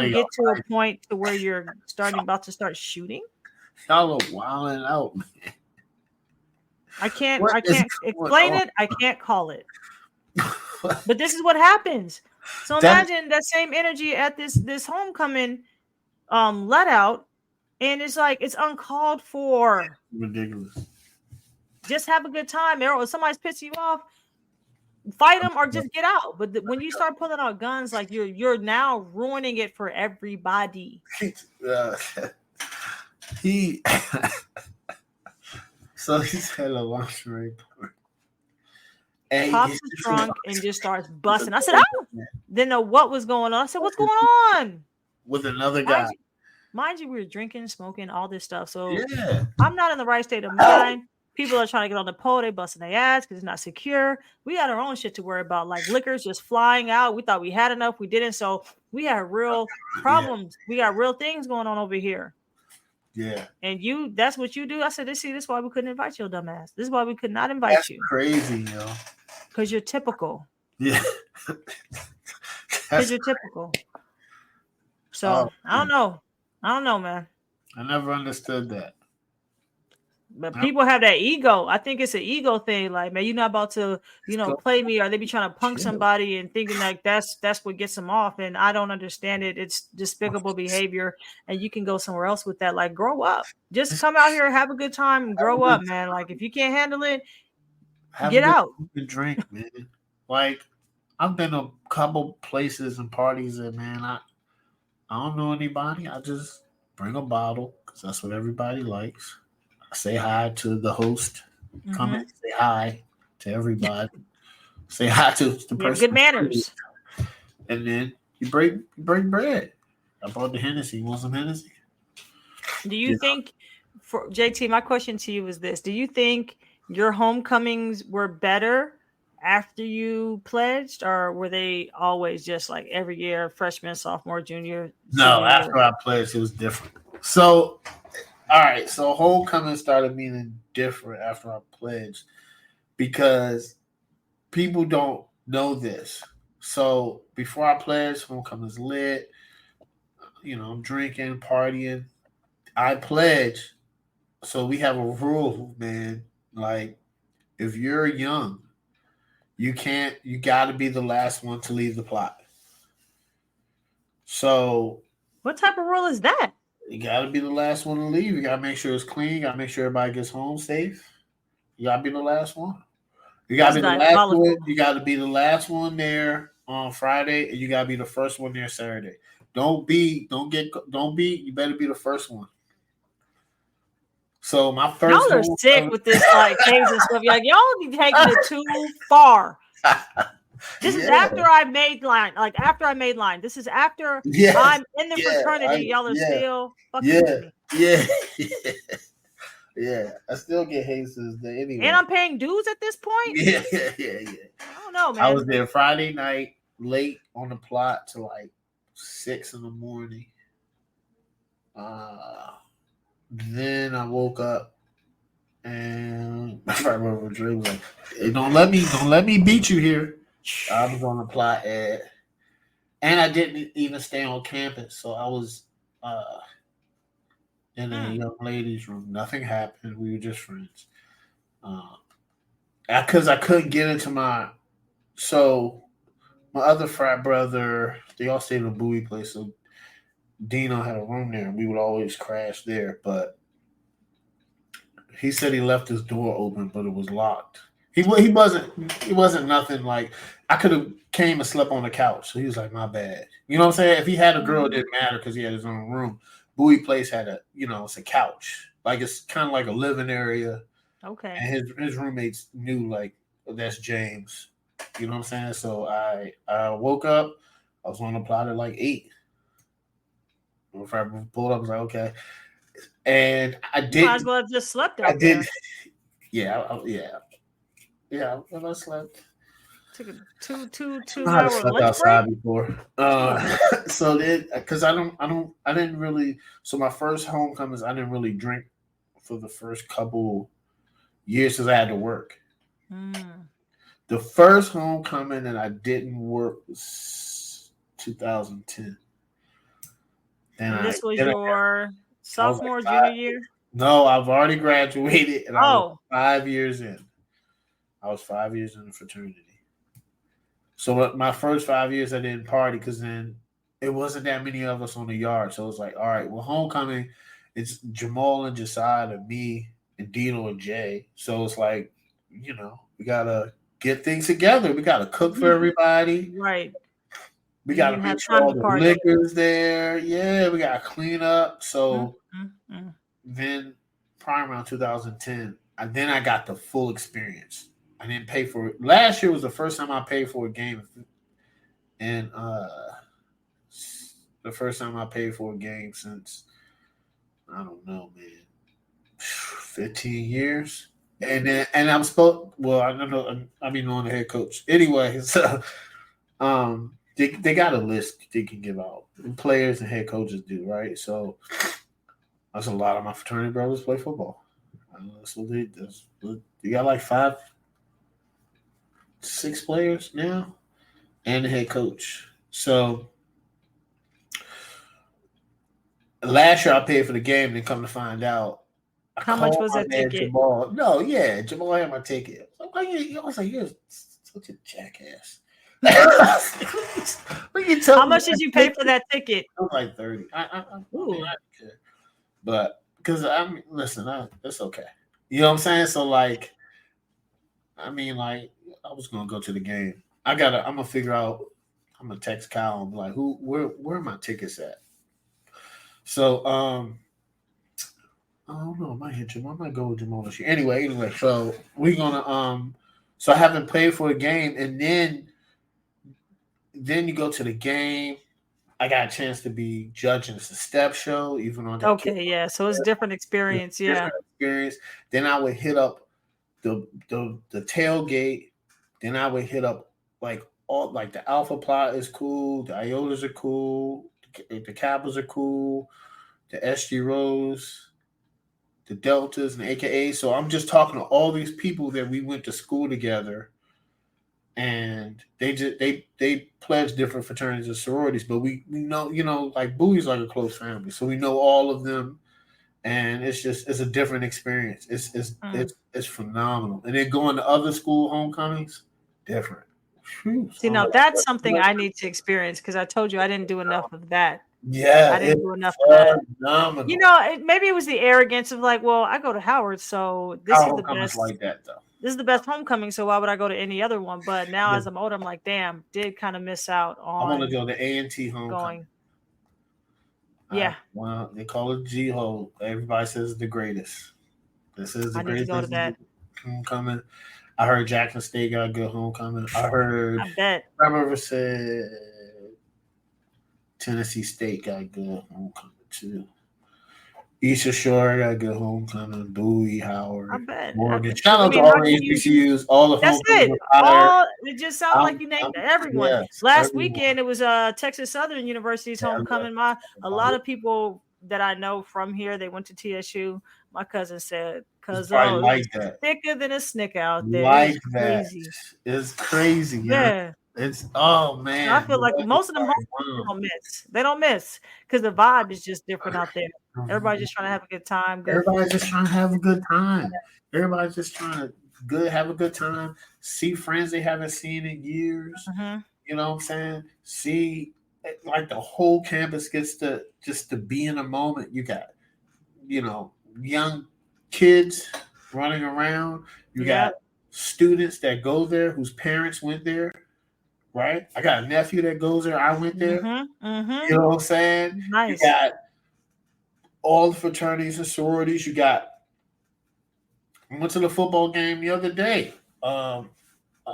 you get to a point to where you're about to start shooting. Y'all are wilding out, man. I can't explain it. I can't call it. But this is what happens. So imagine that same energy at this homecoming let out, and it's like it's uncalled for. Ridiculous. Just have a good time. If somebody's pissing you off, fight them or just get out. But when you start pulling out guns, like you're now ruining it for everybody. So he's had a lingerie party. Pops his trunk and just starts busting. I said, oh! Didn't know what was going on. I said, what's going on? With another guy. Mind you, we were drinking, smoking, all this stuff. So I'm not in the right state of mind. People are trying to get on the pole. They busting their ass because it's not secure. We got our own shit to worry about. Like liquor's just flying out. We thought we had enough. We didn't. So we had real problems. We got real things going on over here. Yeah. And that's what you do. I said, this is why we couldn't invite your dumb ass. This is why we could not invite you. Crazy, yo. Because you're typical. Yeah. Because you're typical. So I don't know, man. I never understood that. But people have that ego. I think it's an ego thing. Like, man, you're not about to, play me, or they be trying to punk somebody and thinking like that's what gets them off. And I don't understand it. It's despicable behavior. And you can go somewhere else with that. Like, grow up. Just come out here, have a good time, and grow up, man. Like, if you can't handle it, get out. Drink, man. Like, I've been to a couple places and parties, and man, I don't know anybody. I just bring a bottle because that's what everybody likes. Say hi to the host. Come and say hi to everybody. Say hi to the person. Good manners. And then you break bread. I brought the Hennessy. You want some Hennessy? Do you think, for JT, my question to you is this: do you think your homecomings were better after you pledged, or were they always just like every year, freshman, sophomore, junior? No, after I pledged, it was different. So. All right, so homecoming started meaning different after I pledged because people don't know this. So before I pledged, homecoming's lit. I'm drinking, partying. I pledge. So we have a rule, man. Like, if you're young, you got to be the last one to leave the plot. So. What type of rule is that? You got to be the last one to leave. You got to make sure it's clean. You got to make sure everybody gets home safe. You got to be the last one. You got to be the last one. You got to be the last one there on Friday, and you got to be the first one there Saturday. You better be the first one. So my first. Y'all are sick with this like things and stuff. Like, y'all be taking it too far. This is after I made line. Like, after I made line. This is after I'm in the fraternity. Y'all are still fucking with me. Yeah. I still get Hazel's Day anyway. And I'm paying dues at this point? Yeah. I don't know, man. I was there Friday night, late on the plot to like 6 a.m. Then I woke up and I remember Dre was like, hey, don't let me beat you here. I was on the plot and I didn't even stay on campus. So I was in a young lady's room. Nothing happened. We were just friends. Because I couldn't get into my other frat brother, they all stayed in a Bowie place. So Dino had a room there and we would always crash there. But he said he left his door open, but it was locked. He wasn't nothing like I could have came and slept on the couch. So he was like, my bad. You know what I'm saying? If he had a girl, it didn't matter because he had his own room. Bowie Place had it's a couch. Like it's kind of like a living area. Okay. And his roommates knew like that's James. You know what I'm saying? So I woke up. I was on the plot at like 8. If I pulled up, I was like, okay. And I did. You might as well have just slept out there. Yeah, yeah. I slept. Took a two hour lunch outside break before. So then, because I didn't really. So my first homecomings, I didn't really drink for the first couple years because I had to work. The first homecoming that I didn't work was 2010. And this was your sophomore, junior year? No, I've already graduated, and I was 5 years in. I was 5 years in the fraternity. So my first 5 years, I didn't party because then it wasn't that many of us on the yard. So it was like, all right, well, homecoming, it's Jamal and Josiah and me and Dino and Jay. So it's like, we got to get things together. We got to cook for everybody. Right. We got to make sure all the liquor's there. Yeah, we got to clean up. So then probably around 2010, then I got the full experience. I didn't pay for it. Last year was the first time I paid for a game. And the first time I paid for a game since, I don't know, man, 15 years. And I'm supposed, well, I don't know, I mean, on the head coach. Anyway, so they got a list they can give out. Players and head coaches do, right? So that's a lot of my fraternity brothers play football. So they got like 6 players now and the head coach. So last year I paid for the game, and then come to find out, how much was that ticket? Jamal had my ticket. I was like, you're such a jackass. How much did you pay for that ticket? It was like 30. I but because listen, it's okay. You know what I'm saying? So like, I was gonna go to the game. I'm gonna figure out. I'm gonna text Kyle and be like, where are my tickets at? So I don't know. I might hit Jamal. I might go with Jamal this year. Anyway. So we're gonna So I haven't paid for a game, and then you go to the game. I got a chance to be judging. It's a step show, even on that. Okay, yeah. So it's different experience. Different experience. Then I would hit up the tailgate. Then I would hit up like the Alpha Plot is cool. The Iotas are cool. The Kappas are cool. The SG Rose, the Deltas, and the AKA. So I'm just talking to all these people that we went to school together, and they pledge different fraternities and sororities, but we know, like Bowie's like a close family, so we know all of them, and it's a different experience. It's phenomenal. And then going to other school homecomings, different. See, now that's something I need to experience, because I told you I didn't do enough of that. Yeah, I didn't do enough of that. Maybe it was the arrogance of like, well, I go to Howard, so this is the best. Like that, though. This is the best homecoming, so why would I go to any other one? But now, as I'm older, I'm like, damn, did kind of miss out on. I want to go to A&T homecoming. Yeah. Well, they call it G-Ho. Everybody says it's the greatest. This is the greatest. I need to go to that homecoming. I heard Jackson State got a good homecoming. I remember said Tennessee State got a good homecoming too. Eastern Shore got a good homecoming. Bowie, Howard, Morgan. Shout out to all the HBCUs, all the homecomings. It just sounds like you named everyone. Yes, Last weekend it was Texas Southern University's homecoming. A lot of people that I know from here, they went to TSU. My cousin said, "Cause it's thicker than a snick out there." Like that, it's crazy. Yeah. It's man. I feel like most of them They don't miss because the vibe is just different out there. Everybody's just trying to have a good time. Everybody's just trying to have a good time. Everybody's just trying to have a good time. See friends they haven't seen in years. You know what I'm saying? See, like the whole campus gets to be in a moment. You got, young kids running around. You got students that go there whose parents went there. Right, I got a nephew that goes there. I went there. You know what I'm saying? Nice. You got all the fraternities and sororities. I went to the football game the other day.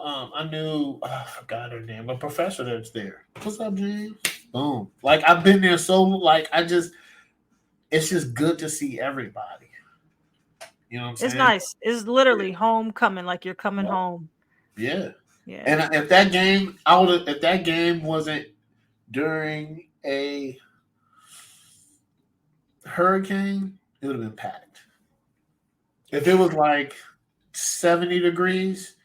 I knew I forgot her name, a professor that's there. What's up, James? Boom. Like I've been there so like it's just good to see everybody. You know what I'm saying? It's nice. It's literally homecoming, like you're coming home. Yeah. Yeah. And if that game, if that game wasn't during a hurricane, it would have been packed. If it was like 70 degrees,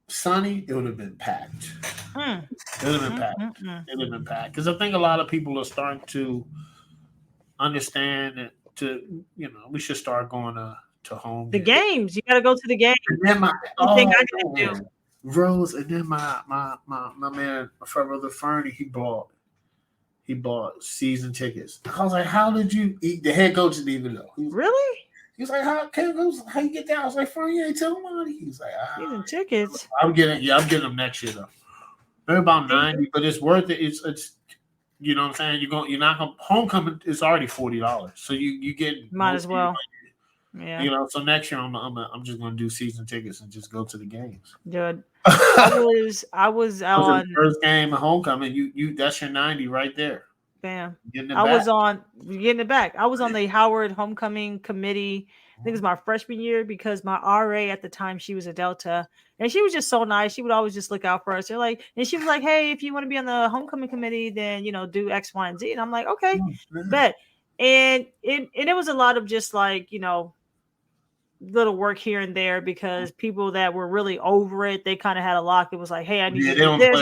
sunny, it would have been packed. It would have been packed. It would have been packed. Because I think a lot of people are starting to understand that we should start going to home. The games. You got to go to the games. And then I didn't do. Rose, and then my man, my brother Fernie, he bought season tickets. I was like, how did you eat? The head coach didn't even know. Really? He was like, how you get that? I was like, Fernie, you ain't tell nobody. He was like, season tickets. I'm getting them next year though. They're about 90, but it's worth it. It's you know what I'm saying? You're not gonna homecoming is already $40. So you get might as well. Yeah. You know, so next year I'm just gonna do season tickets and just go to the games. Good. I was on the first game of homecoming. You that's your 90 right there. Bam. Was on getting it back. I was on the Howard homecoming committee. I think it was my freshman year because my RA at the time, she was a Delta, and she was just so nice. She would always just look out for us. And she was like, "Hey, if you want to be on the homecoming committee, then do X, Y, and Z." And I'm like, "Okay, bet." And it was a lot of just like little work here and there because people that were really over it, they kind of had a lock. It was like, hey, I need to do this.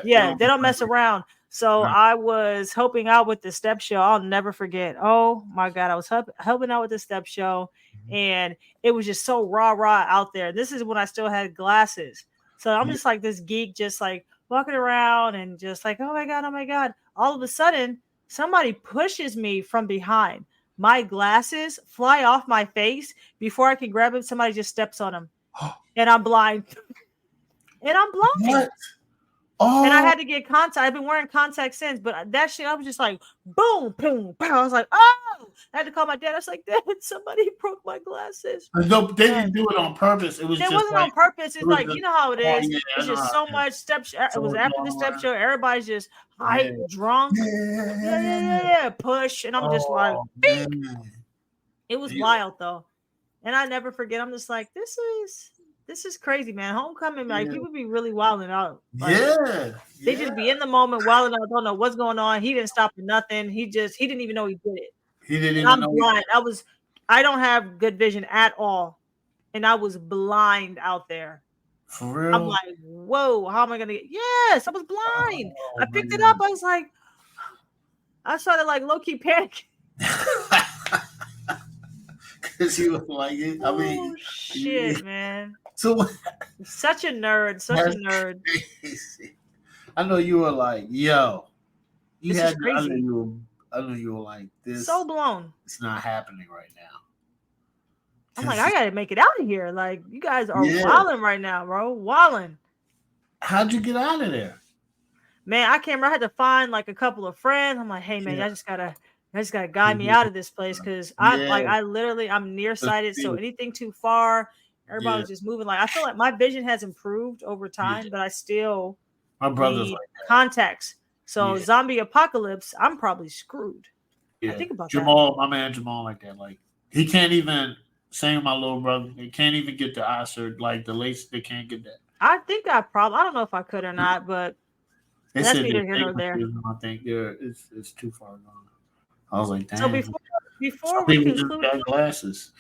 They don't mess around. So I was helping out with the step show. I'll never forget. Oh my God. I was helping out with the step show and it was just so rah out there. This is when I still had glasses. So I'm just like this geek, just like walking around and just like, oh my God. All of a sudden somebody pushes me from behind. My glasses fly off my face. Before I can grab them, somebody just steps on them. And I'm blind. What? Oh. And I had to get contact. I've been wearing contacts since, but that shit, I was just like, boom, boom, boom. I was like, oh! I had to call my dad. I was like, Dad, somebody broke my glasses. No, they didn't do it on purpose. It wasn't on purpose. It's like, you know how it is. It's just so much step show. It was after the step show. Everybody's just hype, drunk. Yeah. Push. And I'm just like, it was wild though. And I never forget. I'm just like, this is crazy, man. Homecoming, like people be really wilding out. Like, they just be in the moment, wilding out. Don't know what's going on. He didn't stop for nothing. He didn't even know he did it. He didn't even know. I'm blind. I don't have good vision at all, and I was blind out there. For real? I'm like, whoa, how am I gonna get? Yes, I was blind. I picked it up. I was like, I started like low key panicking. Because you was like it. I mean, shit, man. So such a nerd. I know you were like, yo, this is crazy. I know you were like this. So blown. It's not happening right now. I'm like, I gotta make it out of here. Like, you guys are wilding right now, bro. Wilding. How'd you get out of there? Man, I can't remember. I had to find like a couple of friends. I'm like, hey man, I just gotta guide me out of this place because I'm nearsighted. So anything too far, everybody was just moving. Like, I feel like my vision has improved over time, but I still need contacts. So zombie apocalypse, I'm probably screwed. Yeah. I think about Jamal, my man Jamal, like that. Like, he can't even, same with my little brother, he can't even get the eye surgery. Like, the lace, they can't get that. I think I don't know if I could or not, but that's neither here nor there. I think it's too far gone. I was like, damn. So before we conclude glasses.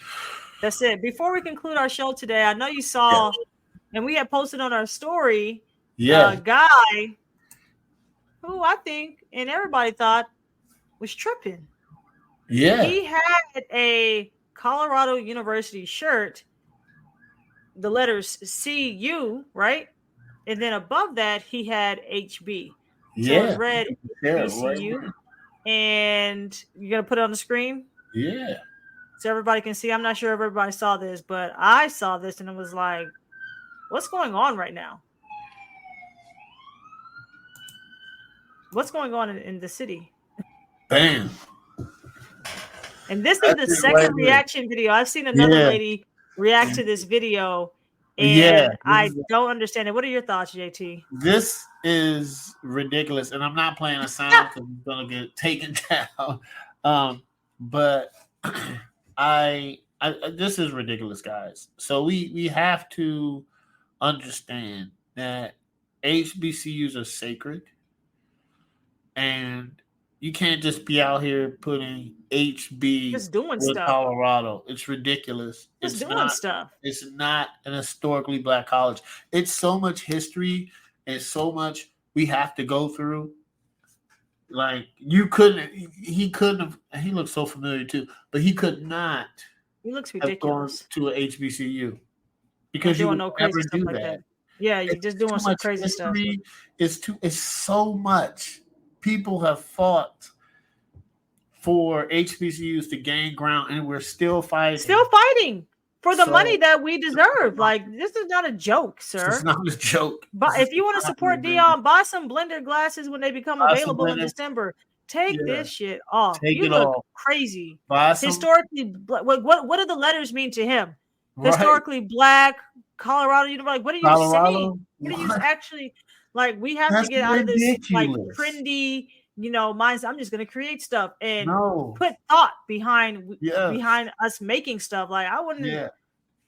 That's it. Before we conclude our show today, I know you saw, and we had posted on our story, a guy who I think and everybody thought was tripping. Yeah. He had a Colorado University shirt, the letters CU, right? And then above that, he had HB. So it read HBCU. Right. And you're going to put it on the screen? Yeah. So everybody can see. I'm not sure if everybody saw this, but I saw this and it was like, what's going on right now? What's going on in the city? Bam. And this is the second reaction video. I've seen another lady react to this video, And I don't understand it. What are your thoughts, JT? This is ridiculous, and I'm not playing a sound because it's gonna get taken down. But I this is ridiculous, guys. So we have to understand that HBCUs are sacred, and you can't just be out here putting HB just doing with stuff. Colorado. It's ridiculous. Just doing stuff. It's not an historically black college. It's so much history and so much we have to go through. Like he couldn't have. He looks so familiar too, but he could not. He looks ridiculous. Have gone to a HBCU because you would never do that. Yeah, you're just doing some crazy stuff. It's so much. People have fought for HBCUs to gain ground, and we're still fighting. Still fighting for the money that we deserve. Like, this is not a joke, sir. It's not a joke. But if you want to support Dion, buy some blender glasses when they become available in December. Take this shit off. You look crazy. Historically, what do the letters mean to him? Right. Historically black, Colorado. You know, like, what are you saying? What are you actually like? We have to get out of this like trendy, mindset. I'm just gonna create stuff and put thought behind us making stuff. Like, I wouldn't. Yeah.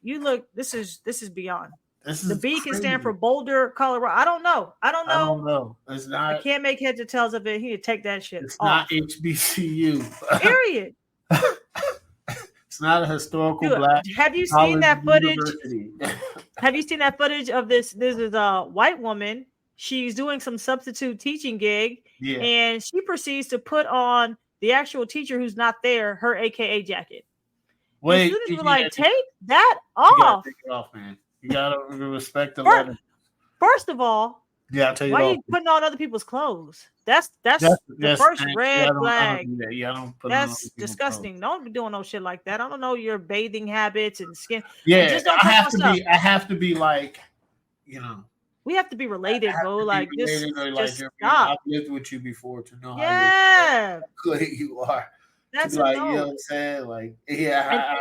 You look. This is beyond. The B can stand for Boulder, Colorado. I don't know. I don't know. It's not. I can't make heads or tails of it. He would take that shit. It's off. Not HBCU. Period. It's not a historical black. Have you seen that footage? Have you seen that footage of this? This is a white woman. She's doing some substitute teaching gig, and she proceeds to put on the actual teacher who's not there, her AKA jacket. Wait, the students were like, take that off. You gotta take it off, man. You gotta respect the letter. First of all, I'll tell you. Why are you putting on other people's clothes? That's the first red flag. That's disgusting. Don't be doing no shit like that. I don't know your bathing habits and skin. Yeah, just don't I have to be like, we have to be related, bro. Like, just stop. I've lived with you before to know how good you are. That's like, you know what I'm saying? Like, yeah.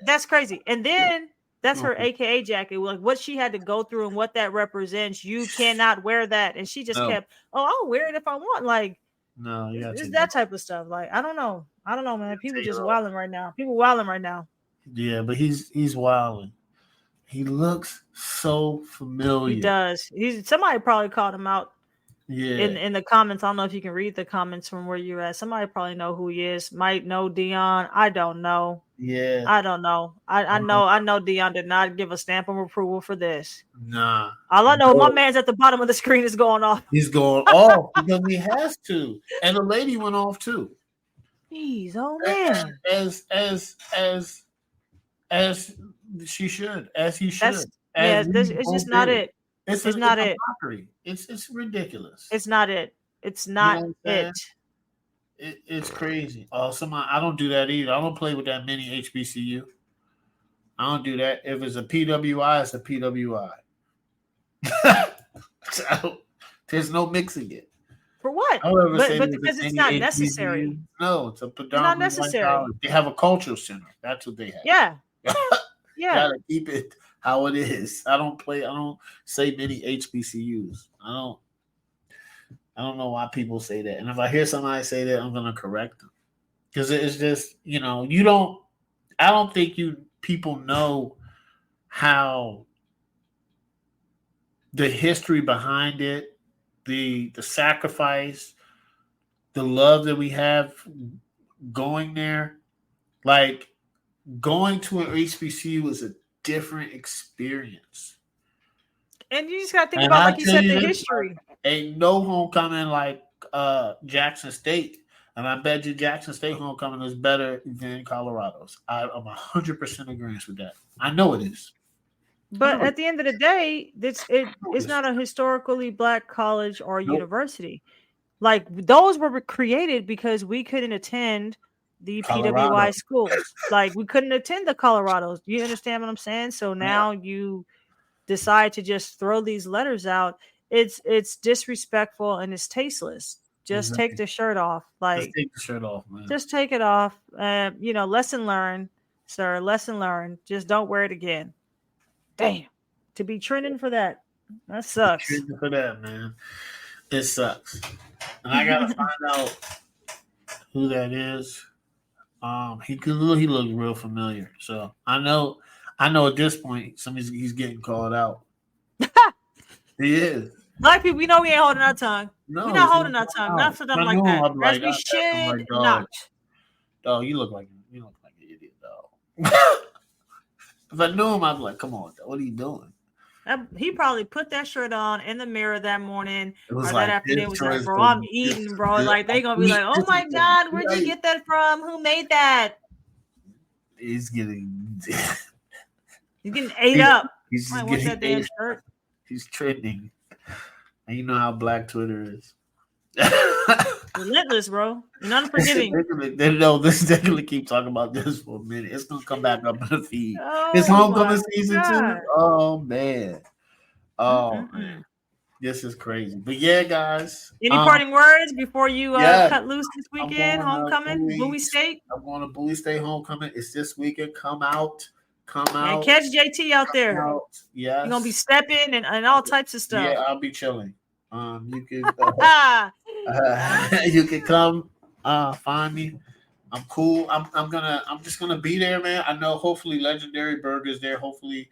That's crazy. And then that's her AKA jacket. Like, what she had to go through and what that represents. You cannot wear that. And she just kept, I'll wear it if I want. Like, no, it's that type of stuff. Like, I don't know, man. People just wilding right now. Yeah, but he's wilding. He looks so familiar. He does. Somebody probably called him out. Yeah. In the comments, I don't know if you can read the comments from where you're at. Somebody probably know who he is. Might know Dion. I don't know. Yeah. I don't know. I know Dion did not give a stamp of approval for this. Nah. All I know, my man's at the bottom of the screen is going off. He's going off because he has to. And the lady went off too. Jeez, oh man. As she should, as he should. It's just not it. It's not it. Mockery. It's ridiculous. It's not it. It's not it. It's crazy. I don't do that either. I don't play with that mini HBCU. I don't do that. If it's a PWI, it's a PWI. So, there's no mixing it. For what? But because it's not necessary. No, it's a predominantly it's not necessary. They have a cultural center. That's what they have. Yeah. Yeah. Gotta keep it how it is. I don't say many HBCUs. I don't know why people say that. And if I hear somebody say that, I'm gonna correct them. Because it's just, I don't think people know how the history behind it, the sacrifice, the love that we have going there. Like, going to an HBCU is a different experience. And you just got to think about, like you said, the history. Ain't no homecoming like Jackson State. And I bet you Jackson State homecoming is better than Colorado's. I'm 100% agreement with that. I know it is. But at the end of the day, it's not a historically black college or university. Like, those were created because we couldn't attend the PWI schools. Like, we couldn't attend the Colorados. You understand what I'm saying? So now you decide to just throw these letters out. It's disrespectful and it's tasteless. Just take the shirt off. Like, just take the shirt off, man. Just take it off. Lesson learned, sir. Lesson learned. Just don't wear it again. Damn. To be trending for that. That sucks. Trending for that, man. It sucks. And I gotta find out who that is. He looks real familiar. So I know at this point he's getting called out. He is. Black people, we know we ain't holding our tongue. No, we're not holding our tongue. Not for them like that. As we should not. Oh, you look like an idiot, dog. If I knew him, I'd be like, come on, what are you doing? He probably put that shirt on in the mirror that morning or that afternoon. Was like, bro, I'm eating, bro. Like, they gonna be like, oh my God, where'd you get that from? Who made that? He's getting ate up. He's just getting that damn shirt. He's trending. And you know how Black Twitter is. Relentless, bro. And unforgiving. This definitely keep talking about this for a minute. It's gonna come back up in the feed. It's homecoming season too. Oh man. Oh man. This is crazy. But yeah, guys. Any parting words before you cut loose this weekend? Homecoming, Bowie State. I'm going to Bowie State homecoming. It's this weekend. Come out. And catch JT out there. Yes. You're gonna be stepping and all types of stuff. Yeah, I'll be chilling. You can you can come find me. I'm cool. I'm just gonna be there, man. I know hopefully Legendary Burger's there. Hopefully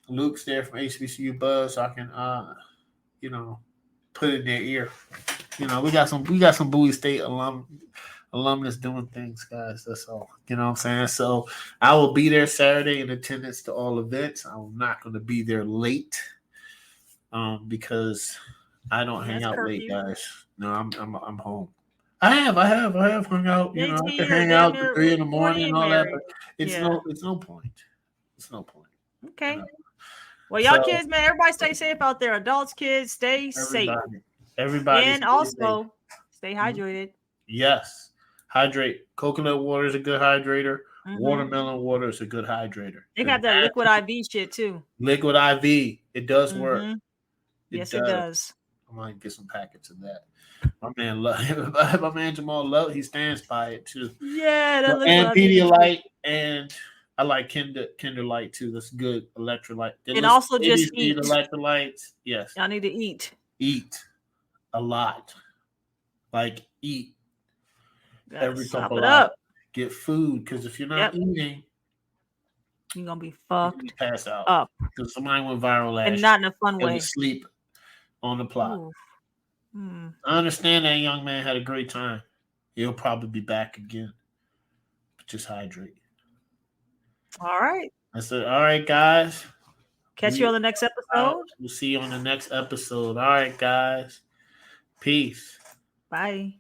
Luke's there from HBCU Buzz, so I can put it in their ear. We got some Bowie State alumnus doing things, guys. That's all. You know what I'm saying? So I will be there Saturday in attendance to all events. I'm not going to be there late because I don't hang out late, guys. No, I'm home. I have hung out. I can hang out to 3 in the morning and all that, but it's no point. It's no point. Okay. Well, y'all kids, man, everybody stay safe out there. Adults, kids, stay safe. Everybody. And also stay hydrated. Yes. Hydrate. Coconut water is a good hydrator. Mm-hmm. Watermelon water is a good hydrator. They got that liquid IV shit too. Liquid IV. It does work. It does. I might get some packets of that. My man Jamal Love, he stands by it too. Yeah, that looks and Pedialyte, and I like Kinder Light too. That's good electrolyte. And also just eat electrolytes. Yes. Y'all need to eat. Eat a lot. Like eat. Every couple hours. Get food, because if you're not eating, you're gonna be fucked. You pass out up. Because somebody went viral last and not in a fun way. Sleep on the plot. I understand that young man had a great time. He'll probably be back again. But just hydrate. All right. That's it. All right, guys. Catch you on the next episode. We'll see you on the next episode. All right, guys. Peace. Bye.